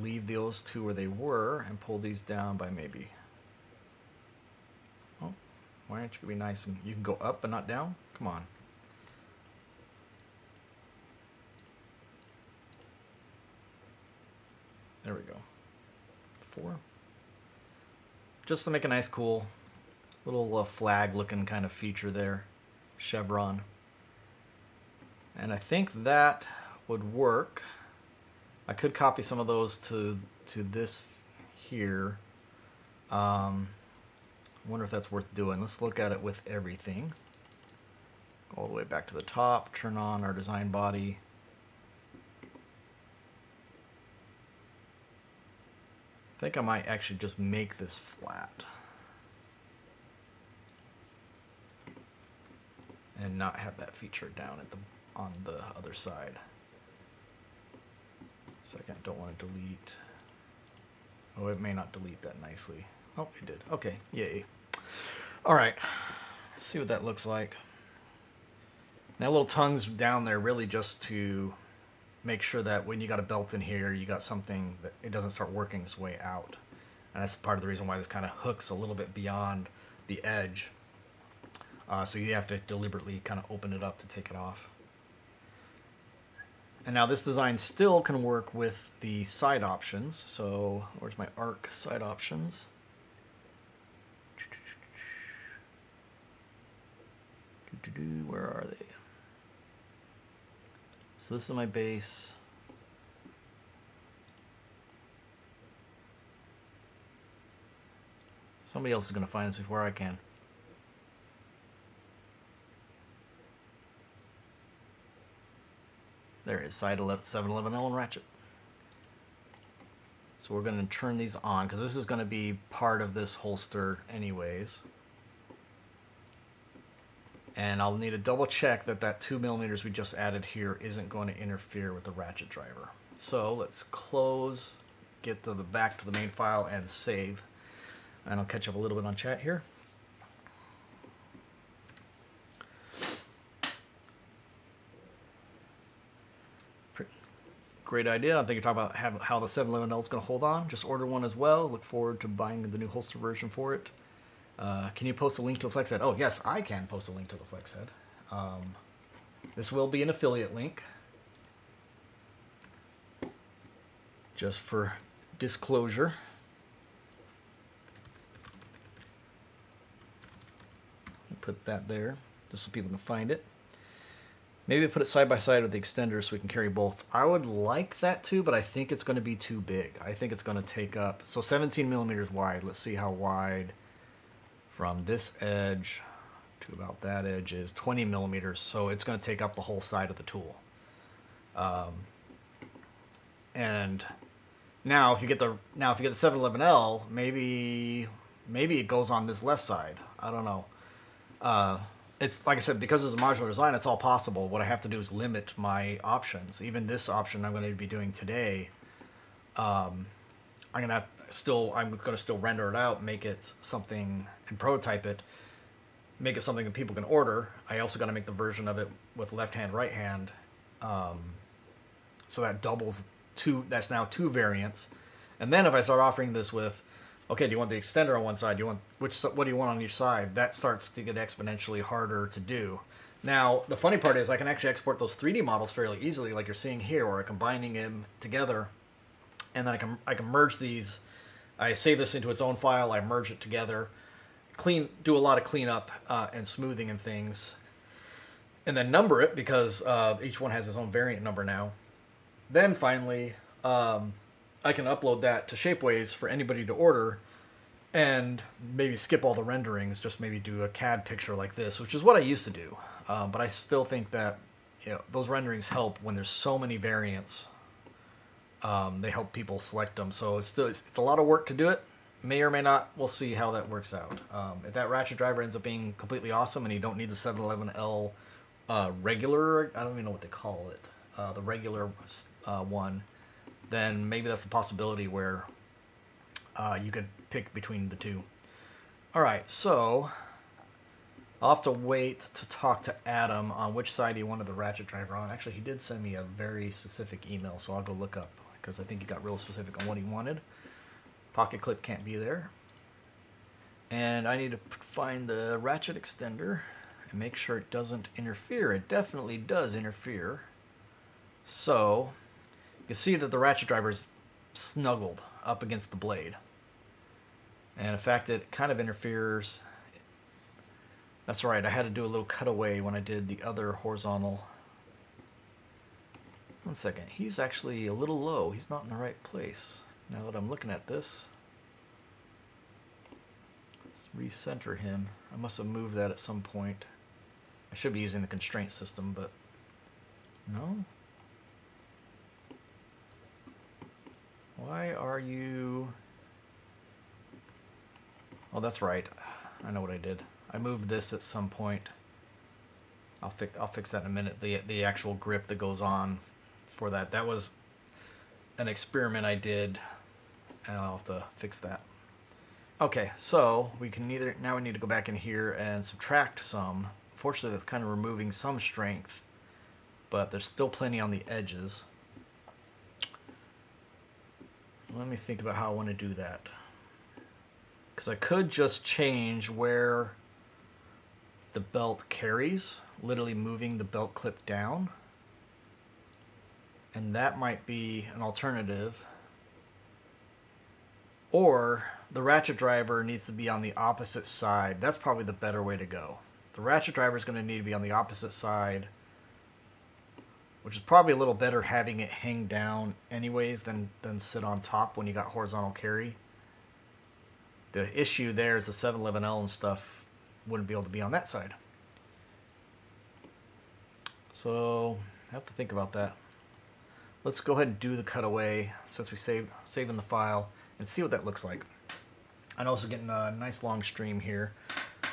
Leave those 2 where they were and pull these down by maybe, oh, why aren't you be nice and you can go up but not down? Come on. There we go. 4. Just to make a nice cool little flag looking kind of feature there. Chevron. And I think that would work. I could copy some of those to this here. Wonder if that's worth doing. Let's look at it with everything. Go all the way back to the top, turn on our design body. think I might actually just make this flat and not have that feature down at the on the other side. Second, don't want to delete. Oh, it may not delete that nicely. Oh, it did. Okay, yay. All right, let's see what that looks like. Now, little tongues down there really just to make sure that when you got a belt in here, you got something that it doesn't start working its way out. And that's part of the reason why this kind of hooks a little bit beyond the edge. So you have to deliberately kind of open it up to take it off. And now this design still can work with the side options. So where's my arc side options? Where are they? So this is my base. Somebody else is going to find this before I can. There it is, side 711L and ratchet. So we're going to turn these on because this is going to be part of this holster anyways. And I'll need to double check that that 2mm we just added here isn't going to interfere with the ratchet driver. So let's close, get to the back to the main file and save. And I'll catch up a little bit on chat here. Great idea. I think you're talking about how the 711L is going to hold on. Just order one as well. Look forward to buying the new holster version for it. Can you post a link to the flex head? Oh, yes, I can post a link to the flex head. This will be an affiliate link. Just for disclosure. Put that there just so people can find it. Maybe put it side by side with the extender so we can carry both. I would like that too, but I think it's going to be too big. I think it's going to take up, so 17mm wide. Let's see how wide from this edge to about that edge is 20mm. So it's going to take up the whole side of the tool. And now if you get the 711L, maybe it goes on this left side. I don't know. It's like I said, because it's a modular design, it's all possible. What I have to do is limit my options. Even this option I'm going to be doing today, I'm going to still render it out, make it something, and prototype it, make it something that people can order. I also got to make the version of it with left hand, right hand, so that doubles two. That's now two variants. And then if I start offering this with, okay, do you want the extender on one side? Do you want what do you want on each side? That starts to get exponentially harder to do. Now, the funny part is I can actually export those 3D models fairly easily, like you're seeing here, where I'm combining them together, and then I can merge these. I save this into its own file. I merge it together, do a lot of cleanup and smoothing and things, and then number it because each one has its own variant number now. Then finally, I can upload that to Shapeways for anybody to order and maybe skip all the renderings, just maybe do a CAD picture like this, which is what I used to do. But I still think that those renderings help when there's so many variants. They help people select them. So it's a lot of work to do it. May or may not. We'll see how that works out. If that ratchet driver ends up being completely awesome and you don't need the 711L regular, I don't even know what they call it, the regular one, then maybe that's a possibility where you could pick between the two. All right, so I'll have to wait to talk to Adam on which side he wanted the ratchet driver on. Actually, he did send me a very specific email, so I'll go look up because I think he got real specific on what he wanted. Pocket clip can't be there. And I need to find the ratchet extender and make sure it doesn't interfere. It definitely does interfere. So you can see that the ratchet driver is snuggled up against the blade. And in fact, it kind of interferes. That's right, I had to do a little cutaway when I did the other horizontal. One second, he's actually a little low. He's not in the right place. Now that I'm looking at this, let's recenter him. I must have moved that at some point. I should be using the constraint system, but no. Why are you Oh, that's right. I know what I did. I moved this at some point. I'll fix that in a minute. The actual grip that goes on for that. That was an experiment I did, and I'll have to fix that. Okay, so we can now we need to go back in here and subtract some. Fortunately, that's kind of removing some strength, but there's still plenty on the edges. Let me think about how I want to do that. Because I could just change where the belt carries, literally moving the belt clip down. And that might be an alternative. Or the ratchet driver needs to be on the opposite side. That's probably the better way to go. The ratchet driver is going to need to be on the opposite side, which is probably a little better having it hang down anyways than sit on top when you got horizontal carry. The issue there is the 711L and stuff wouldn't be able to be on that side. So I have to think about that. Let's go ahead and do the cutaway since we saving the file and see what that looks like. I'm also getting a nice long stream here.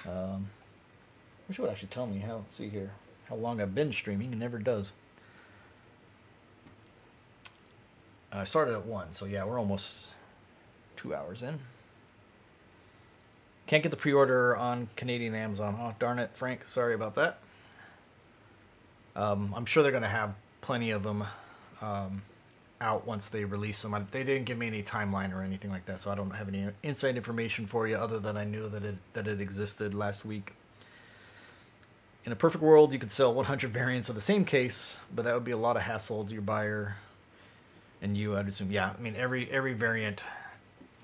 Wish it would actually tell me let's see here, how long I've been streaming. It never does. I started at 1, so yeah, we're almost 2 hours in. Can't get the pre-order on Canadian Amazon. Oh, darn it, Frank. Sorry about that. I'm sure they're going to have plenty of them out once they release them. They didn't give me any timeline or anything like that, so I don't have any inside information for you other than I knew that it existed last week. In a perfect world, you could sell 100 variants of the same case, but that would be a lot of hassle to your buyer and you, I'd assume. Yeah, I mean, every variant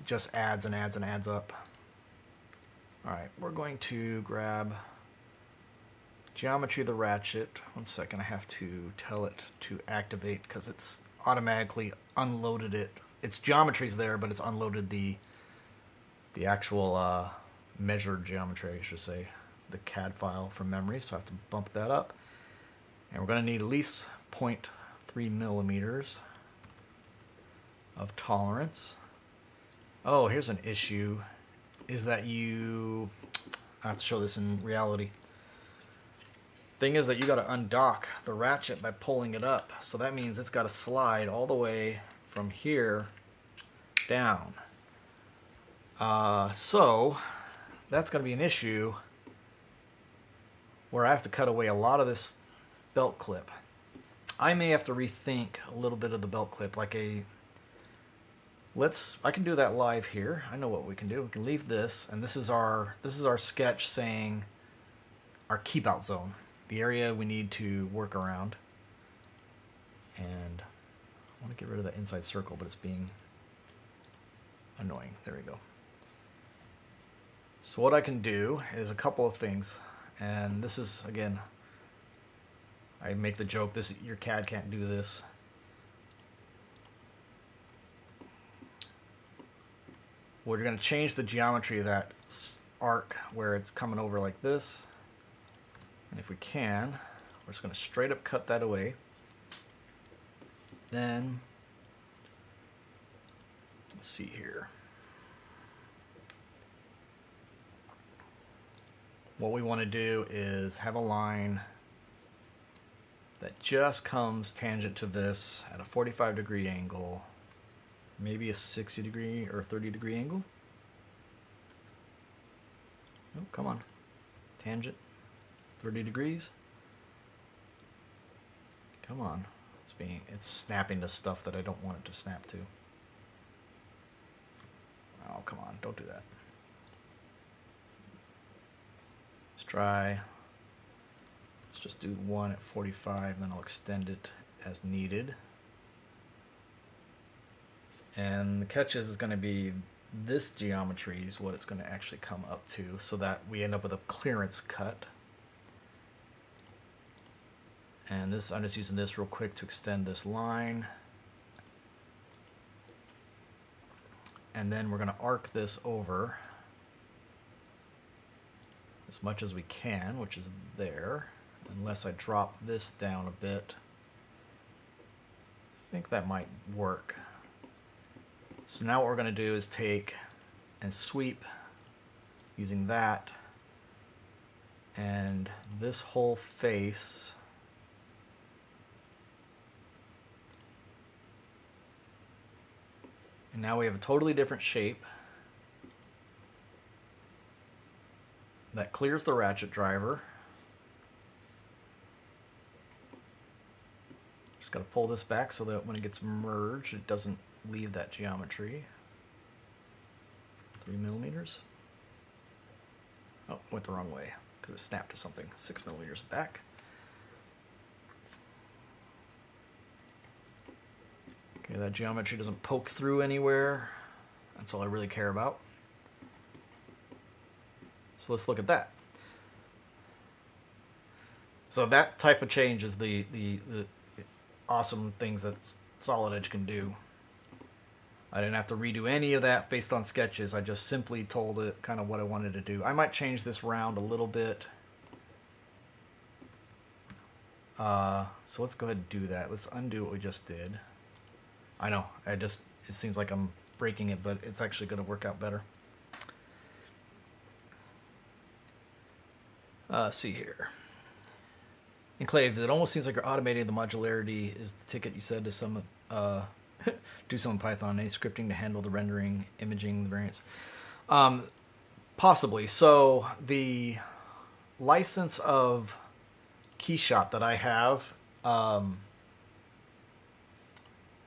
just adds and adds and adds up. All right, we're going to grab geometry of the ratchet. 1 second, I have to tell it to activate because it's automatically unloaded it. Its geometry's there, but it's unloaded the actual measured geometry, I should say, the CAD file from memory. So I have to bump that up, and we're going to need at least 0.3 millimeters of tolerance. Oh, here's an issue. Is that I have to show this in reality. Thing is that you got to undock the ratchet by pulling it up. So that means it's got to slide all the way from here down. So that's going to be an issue where I have to cut away a lot of this belt clip. I may have to rethink a little bit of the belt clip, like I can do that live here. I know what we can do. We can leave this, and this is our sketch saying our keep out zone, the area we need to work around. And I want to get rid of that inside circle, but it's being annoying. There we go. So what I can do is a couple of things, and this is, again, I make the joke, your CAD can't do this. We're going to change the geometry of that arc where it's coming over like this. And if we can, we're just going to straight up cut that away. Then, let's see here. What we want to do is have a line that just comes tangent to this at a 45-degree angle. Maybe a 60-degree or 30-degree angle. Oh, come on. Tangent. 30 degrees. Come on. It's snapping to stuff that I don't want it to snap to. Oh, come on. Don't do that. Let's try. Let's just do one at 45, then I'll extend it as needed. And the catch is going to be this geometry is what it's going to actually come up to, so that we end up with a clearance cut. And this, I'm just using this real quick to extend this line. And then we're going to arc this over as much as we can, which is there, unless I drop this down a bit. I think that might work. So now what we're going to do is take and sweep using that. And this whole face, and now we have a totally different shape that clears the ratchet driver. Just got to pull this back so that when it gets merged, it doesn't leave that geometry. 3 millimeters. Oh, went the wrong way because it snapped to something. 6 millimeters back. Okay, that geometry doesn't poke through anywhere. That's all I really care about. So let's look at that. So that type of change is the awesome things that Solid Edge can do. I didn't have to redo any of that based on sketches. I just simply told it kind of what I wanted to do. I might change this round a little bit. So let's go ahead and do that. Let's undo what we just did. I know, it seems like I'm breaking it, but it's actually going to work out better. See here. Enclave, it almost seems like you're automating the modularity is the ticket you said to some, do some in Python, any scripting to handle the rendering, imaging, the variants. Possibly. So the license of Keyshot that I have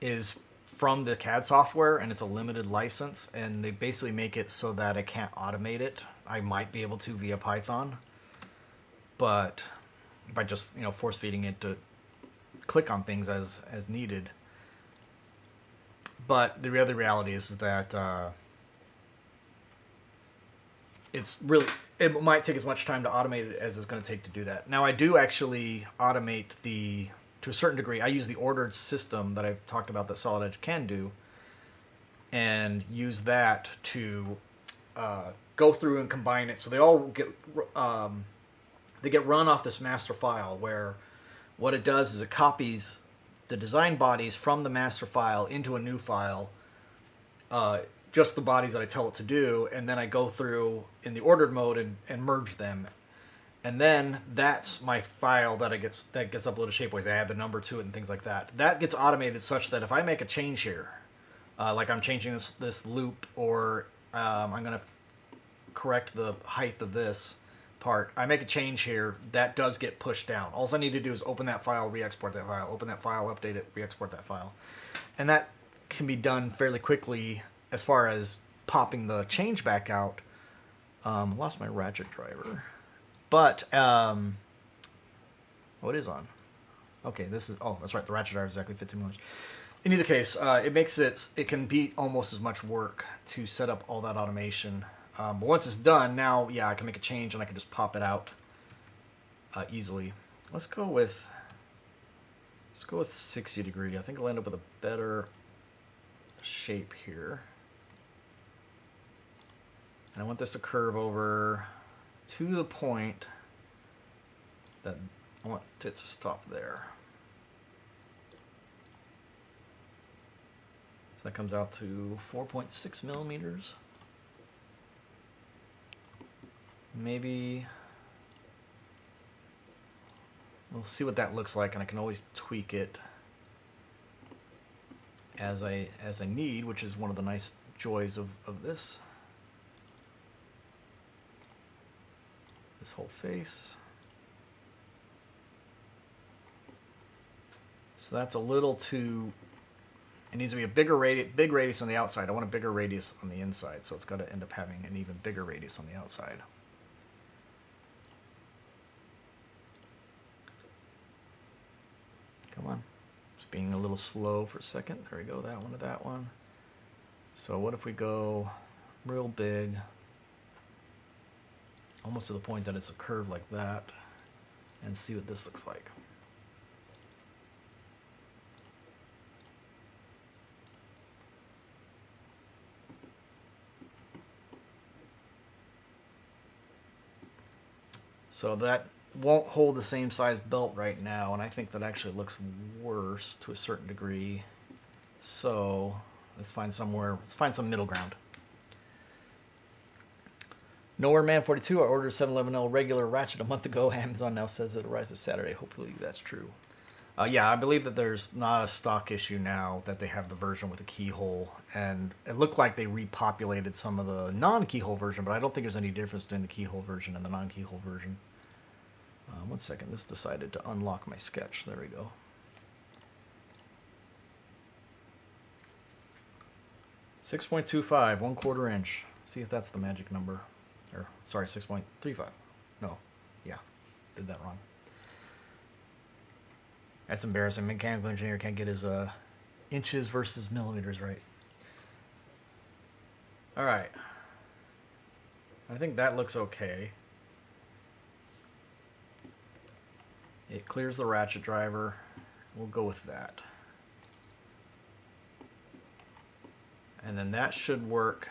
is from the CAD software, and it's a limited license, and they basically make it so that I can't automate it. I might be able to via Python, but by just force feeding it to click on things as needed. But the other reality is that it might take as much time to automate it as it's going to take to do that. Now I do actually automate to a certain degree. I use the ordered system that I've talked about that Solid Edge can do, and use that to go through and combine it. So they all get run off this master file, where what it does is it copies the design bodies from the master file into a new file, just the bodies that I tell it to do, and then I go through in the ordered mode and merge them. And then that's my file that gets uploaded shapeways. I add the number to it and things like that. That gets automated such that if I make a change here, like I'm changing this loop, or I'm going to correct the height of this part, I make a change here, that does get pushed down. All I need to do is open that file, re-export that file, open that file, update it, re-export that file. And that can be done fairly quickly as far as popping the change back out. Lost my ratchet driver. But, oh, it is on. Okay, this is, oh, that's right, the ratchet driver exactly 15 millimeters. In either case, it can be almost as much work to set up all that automation. But once it's done, now, yeah, I can make a change and I can just pop it out easily. Let's go with 60 degree. I think I'll end up with a better shape here. And I want this to curve over to the point that I want it to stop there. So that comes out to 4.6 millimeters. Maybe we'll see what that looks like, and I can always tweak it as I need, which is one of the nice joys of this. This whole face. So that's a little too, it needs to be a big radius on the outside. I want a bigger radius on the inside, so it's got to end up having an even bigger radius on the outside. Come on. Just being a little slow for a second. There we go, that one to that one. So what if we go real big, almost to the point that it's a curve like that, and see what this looks like. So that won't hold the same size belt right now, and I think that actually looks worse to a certain degree. So let's find some middle ground. Nowhere Man 42, I ordered a 711L regular ratchet a month ago. Amazon now says it arrives this Saturday. Hopefully that's true. Yeah, I believe that there's not a stock issue now, that they have the version with a keyhole. And it looked like they repopulated some of the non-keyhole version, but I don't think there's any difference between the keyhole version and the non-keyhole version. 1 second, this decided to unlock my sketch. There we go. 6.25, 1/4 inch. See if that's the magic number. Or, sorry, 6.35. No, yeah, did that wrong. That's embarrassing. Mechanical engineer can't get his inches versus millimeters right. All right. I think that looks okay. It clears the ratchet driver. We'll go with that. And then that should work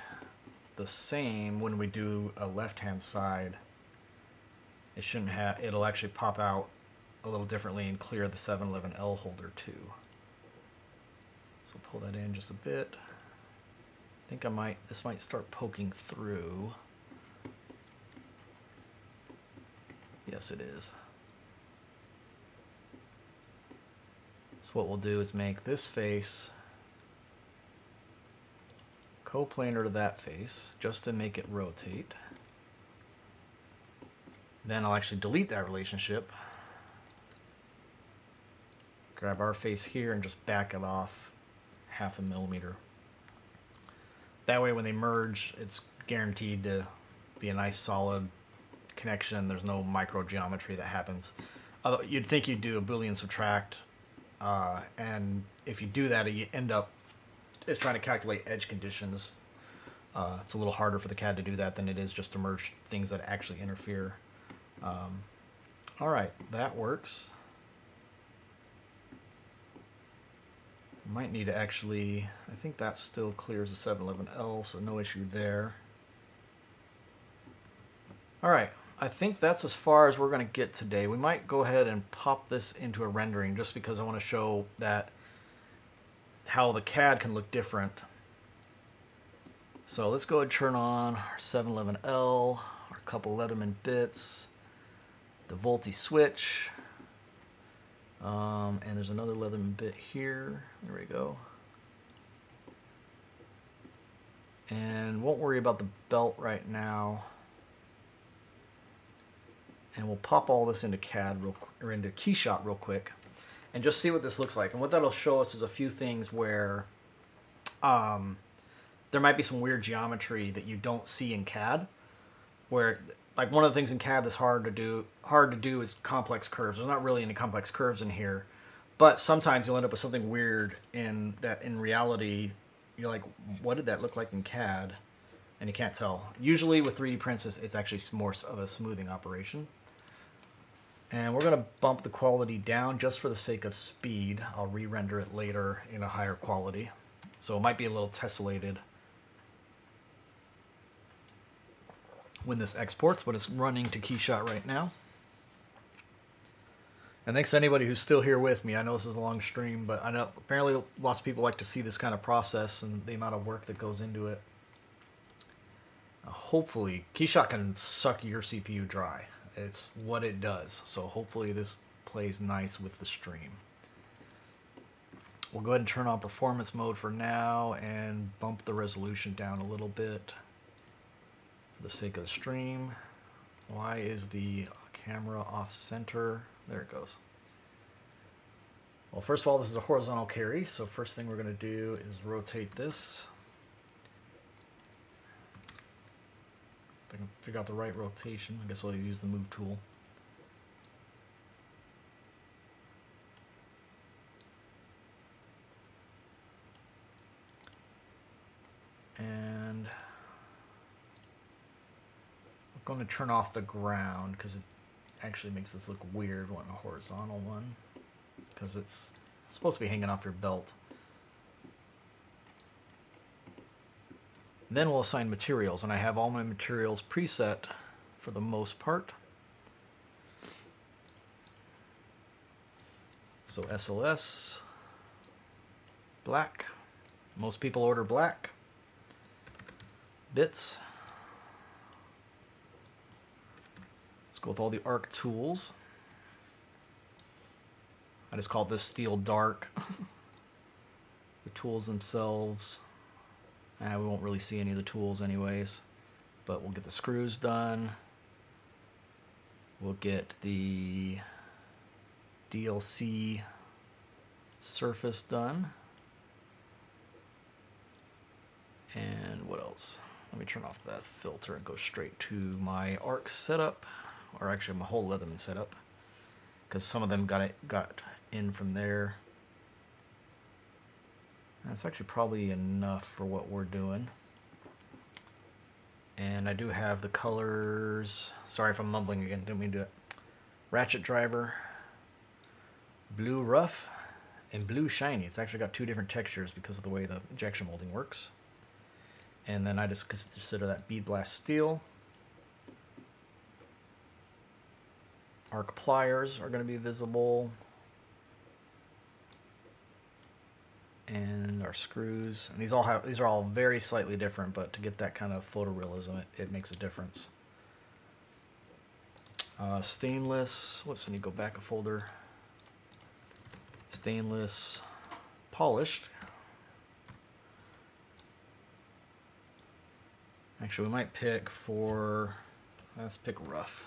the same when we do a left-hand side. It shouldn't have, it'll actually pop out a little differently and clear the 711L holder too. So pull that in just a bit. I think this might start poking through. Yes, it is. So what we'll do is make this face coplanar to that face, just to make it rotate. Then I'll actually delete that relationship. Grab our face here and just back it off 1/2 millimeter. That way when they merge, it's guaranteed to be a nice solid connection. There's no micro geometry that happens. Although you'd think you'd do a Boolean subtract, and if you do that, you end up is trying to calculate edge conditions. It's a little harder for the CAD to do that than it is just to merge things that actually interfere. All right, that works. Might need to actually, I think that still clears the 711L, so no issue there. All right, I think that's as far as we're going to get today. We might go ahead and pop this into a rendering just because I want to show that how the CAD can look different. So let's go ahead and turn on our 711L, our couple Leatherman bits, the Volti switch, and there's another Leatherman bit here. There we go. And won't worry about the belt right now. And we'll pop all this into CAD or into KeyShot real quick, and just see what this looks like. And what that'll show us is a few things where there might be some weird geometry that you don't see in CAD. Where, like, one of the things in CAD that's hard to do is complex curves. There's not really any complex curves in here, but sometimes you'll end up with something weird in that. In reality, you're like, what did that look like in CAD? And you can't tell. Usually with 3D prints, it's actually more of a smoothing operation. And we're going to bump the quality down just for the sake of speed. I'll re-render it later in a higher quality. So it might be a little tessellated when this exports, but it's running to KeyShot right now. And thanks to anybody who's still here with me. I know this is a long stream, but I know apparently lots of people like to see this kind of process and the amount of work that goes into it. Hopefully, KeyShot can suck your CPU dry. It's what it does. So hopefully this plays nice with the stream. We'll go ahead and turn on performance mode for now and bump the resolution down a little bit for the sake of the stream. Why is the camera off center? There it goes. Well, first of all, this is a horizontal carry. So first thing we're going to do is rotate this. If I can figure out the right rotation, I guess we'll use the move tool. And I'm going to turn off the ground because it actually makes this look weird wanting a horizontal one, because it's supposed to be hanging off your belt. Then we'll assign materials, and I have all my materials preset for the most part. So SLS, black. Most people order black. Bits. go with all the arc tools. I just call this steel dark. The tools themselves, we won't really see any of the tools anyways, but we'll get the screws done. We'll get the DLC surface done. And what else? Let me turn off that filter and go straight to my arc setup, or actually my whole Leatherman setup, because some of them got in from there. That's actually probably enough for what we're doing. And I do have the colors. Sorry if I'm mumbling again, didn't mean to do it. Ratchet driver, blue rough, and blue shiny. It's actually got 2 different textures because of the way the injection molding works. And then I just consider that bead blast steel. Arc pliers are going to be visible. And our screws, and these are all very slightly different, but to get that kind of photorealism, it makes a difference. Stainless, whoops, I need to go back a folder. Stainless polished. Actually, we might pick let's pick rough,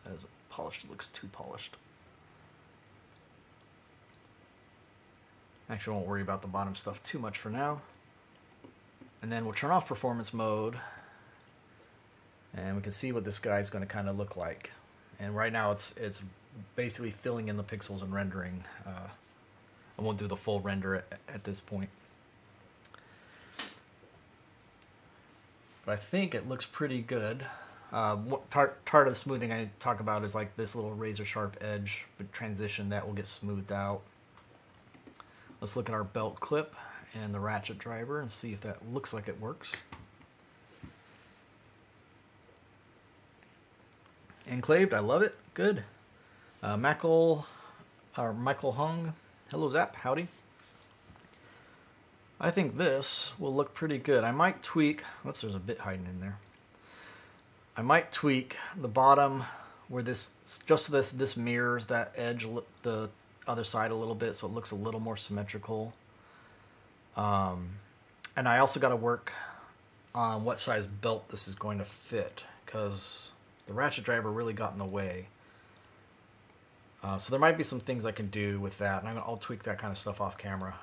as polished looks too polished. Actually, I won't worry about the bottom stuff too much for now. And then we'll turn off performance mode, and we can see what this guy's going to kind of look like. And right now it's basically filling in the pixels and rendering. I won't do the full render at this point. But I think it looks pretty good. What part of the smoothing I talk about is like this little razor sharp edge transition that will get smoothed out. Let's look at our belt clip and the ratchet driver and see if that looks like it works. Enclaved, I love it. Good. Michael Hung, hello Zap, howdy. I think this will look pretty good. I might tweak, whoops, there's a bit hiding in there. I might tweak the bottom where this mirrors that edge, the other side a little bit, so it looks a little more symmetrical. And I also got to work on what size belt this is going to fit, because the ratchet driver really got in the way. So there might be some things I can do with that, and I'll tweak that kind of stuff off camera.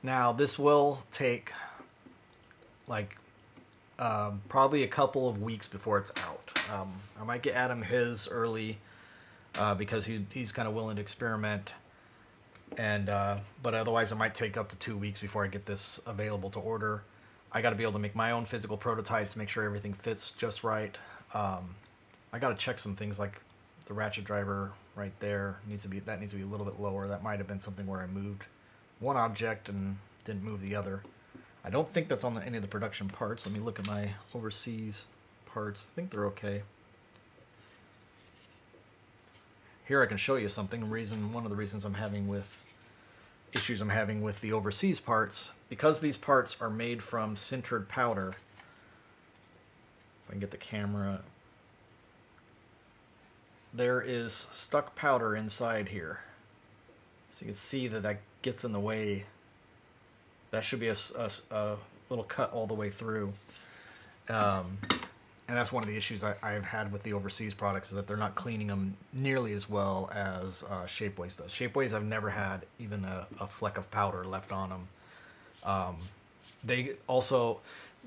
Now this will take like probably a couple of weeks before it's out. I might get Adam his early because he's kind of willing to experiment, and but otherwise it might take up to 2 weeks before I get this available to order. I got to be able to make my own physical prototypes to make sure everything fits just right. I got to check some things like the ratchet driver right there needs to be a little bit lower. That might have been something where I moved one object and didn't move the other. I don't think that's on any of the production parts. Let me look at my overseas parts. I think they're okay. Here I can show you something. One of the reasons I'm having with the overseas parts, because these parts are made from sintered powder. If I can get the camera, there is stuck powder inside here. So you can see that gets in the way. That should be a little cut all the way through. And that's one of the issues I've had with the overseas products, is that they're not cleaning them nearly as well as Shapeways does. Shapeways, I've never had even a fleck of powder left on them.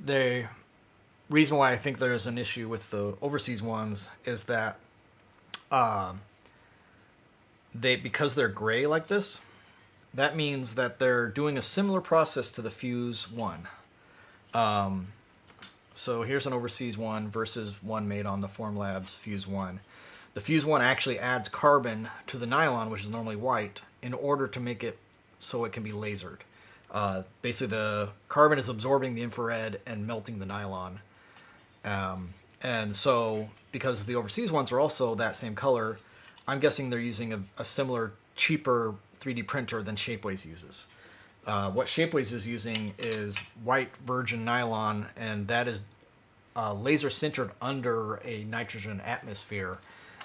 The reason why I think there's an issue with the overseas ones is that because they're gray like this, that means that they're doing a similar process to the Fuse one. So here's an overseas one versus one made on the Formlabs Fuse one. The Fuse one actually adds carbon to the nylon, which is normally white, in order to make it so it can be lasered. Basically, the carbon is absorbing the infrared and melting the nylon. And so, because the overseas ones are also that same color, I'm guessing they're using a similar, cheaper 3D printer than Shapeways uses. What Shapeways is using is white virgin nylon, and that is laser sintered under a nitrogen atmosphere.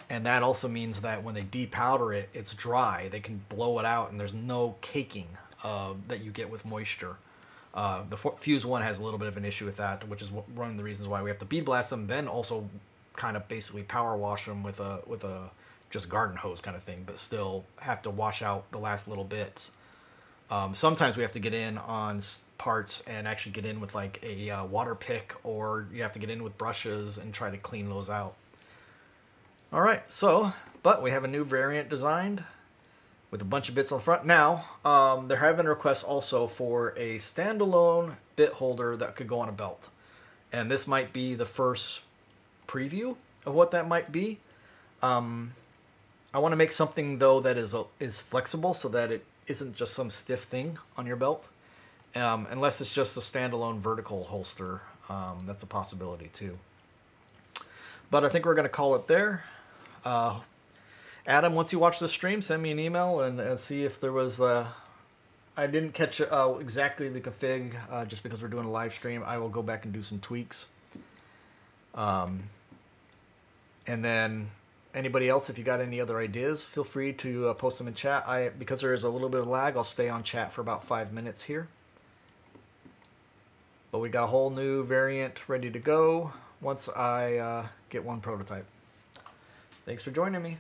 And that also means that when they depowder it, it's dry. They can blow it out, and there's no caking that you get with moisture. The Fuse 1 has a little bit of an issue with that, which is one of the reasons why we have to bead blast them, then also kind of basically power wash them with a just garden hose kind of thing, but still have to wash out the last little bits. Sometimes we have to get in on parts and actually get in with like a water pick, or you have to get in with brushes and try to clean those out. All right, so, but we have a new variant designed with a bunch of bits on the front. Now, there have been requests also for a standalone bit holder that could go on a belt. And this might be the first preview of what that might be. I want to make something, though, that is flexible so that it isn't just some stiff thing on your belt. Unless it's just a standalone vertical holster. That's a possibility, too. But I think we're going to call it there. Adam, once you watch the stream, send me an email and see if there was... I didn't catch exactly the config just because we're doing a live stream. I will go back and do some tweaks. And then anybody else, if you got any other ideas, feel free to post them in chat. Because there is a little bit of lag, I'll stay on chat for about 5 minutes here. But we got a whole new variant ready to go once I get one prototype. Thanks for joining me.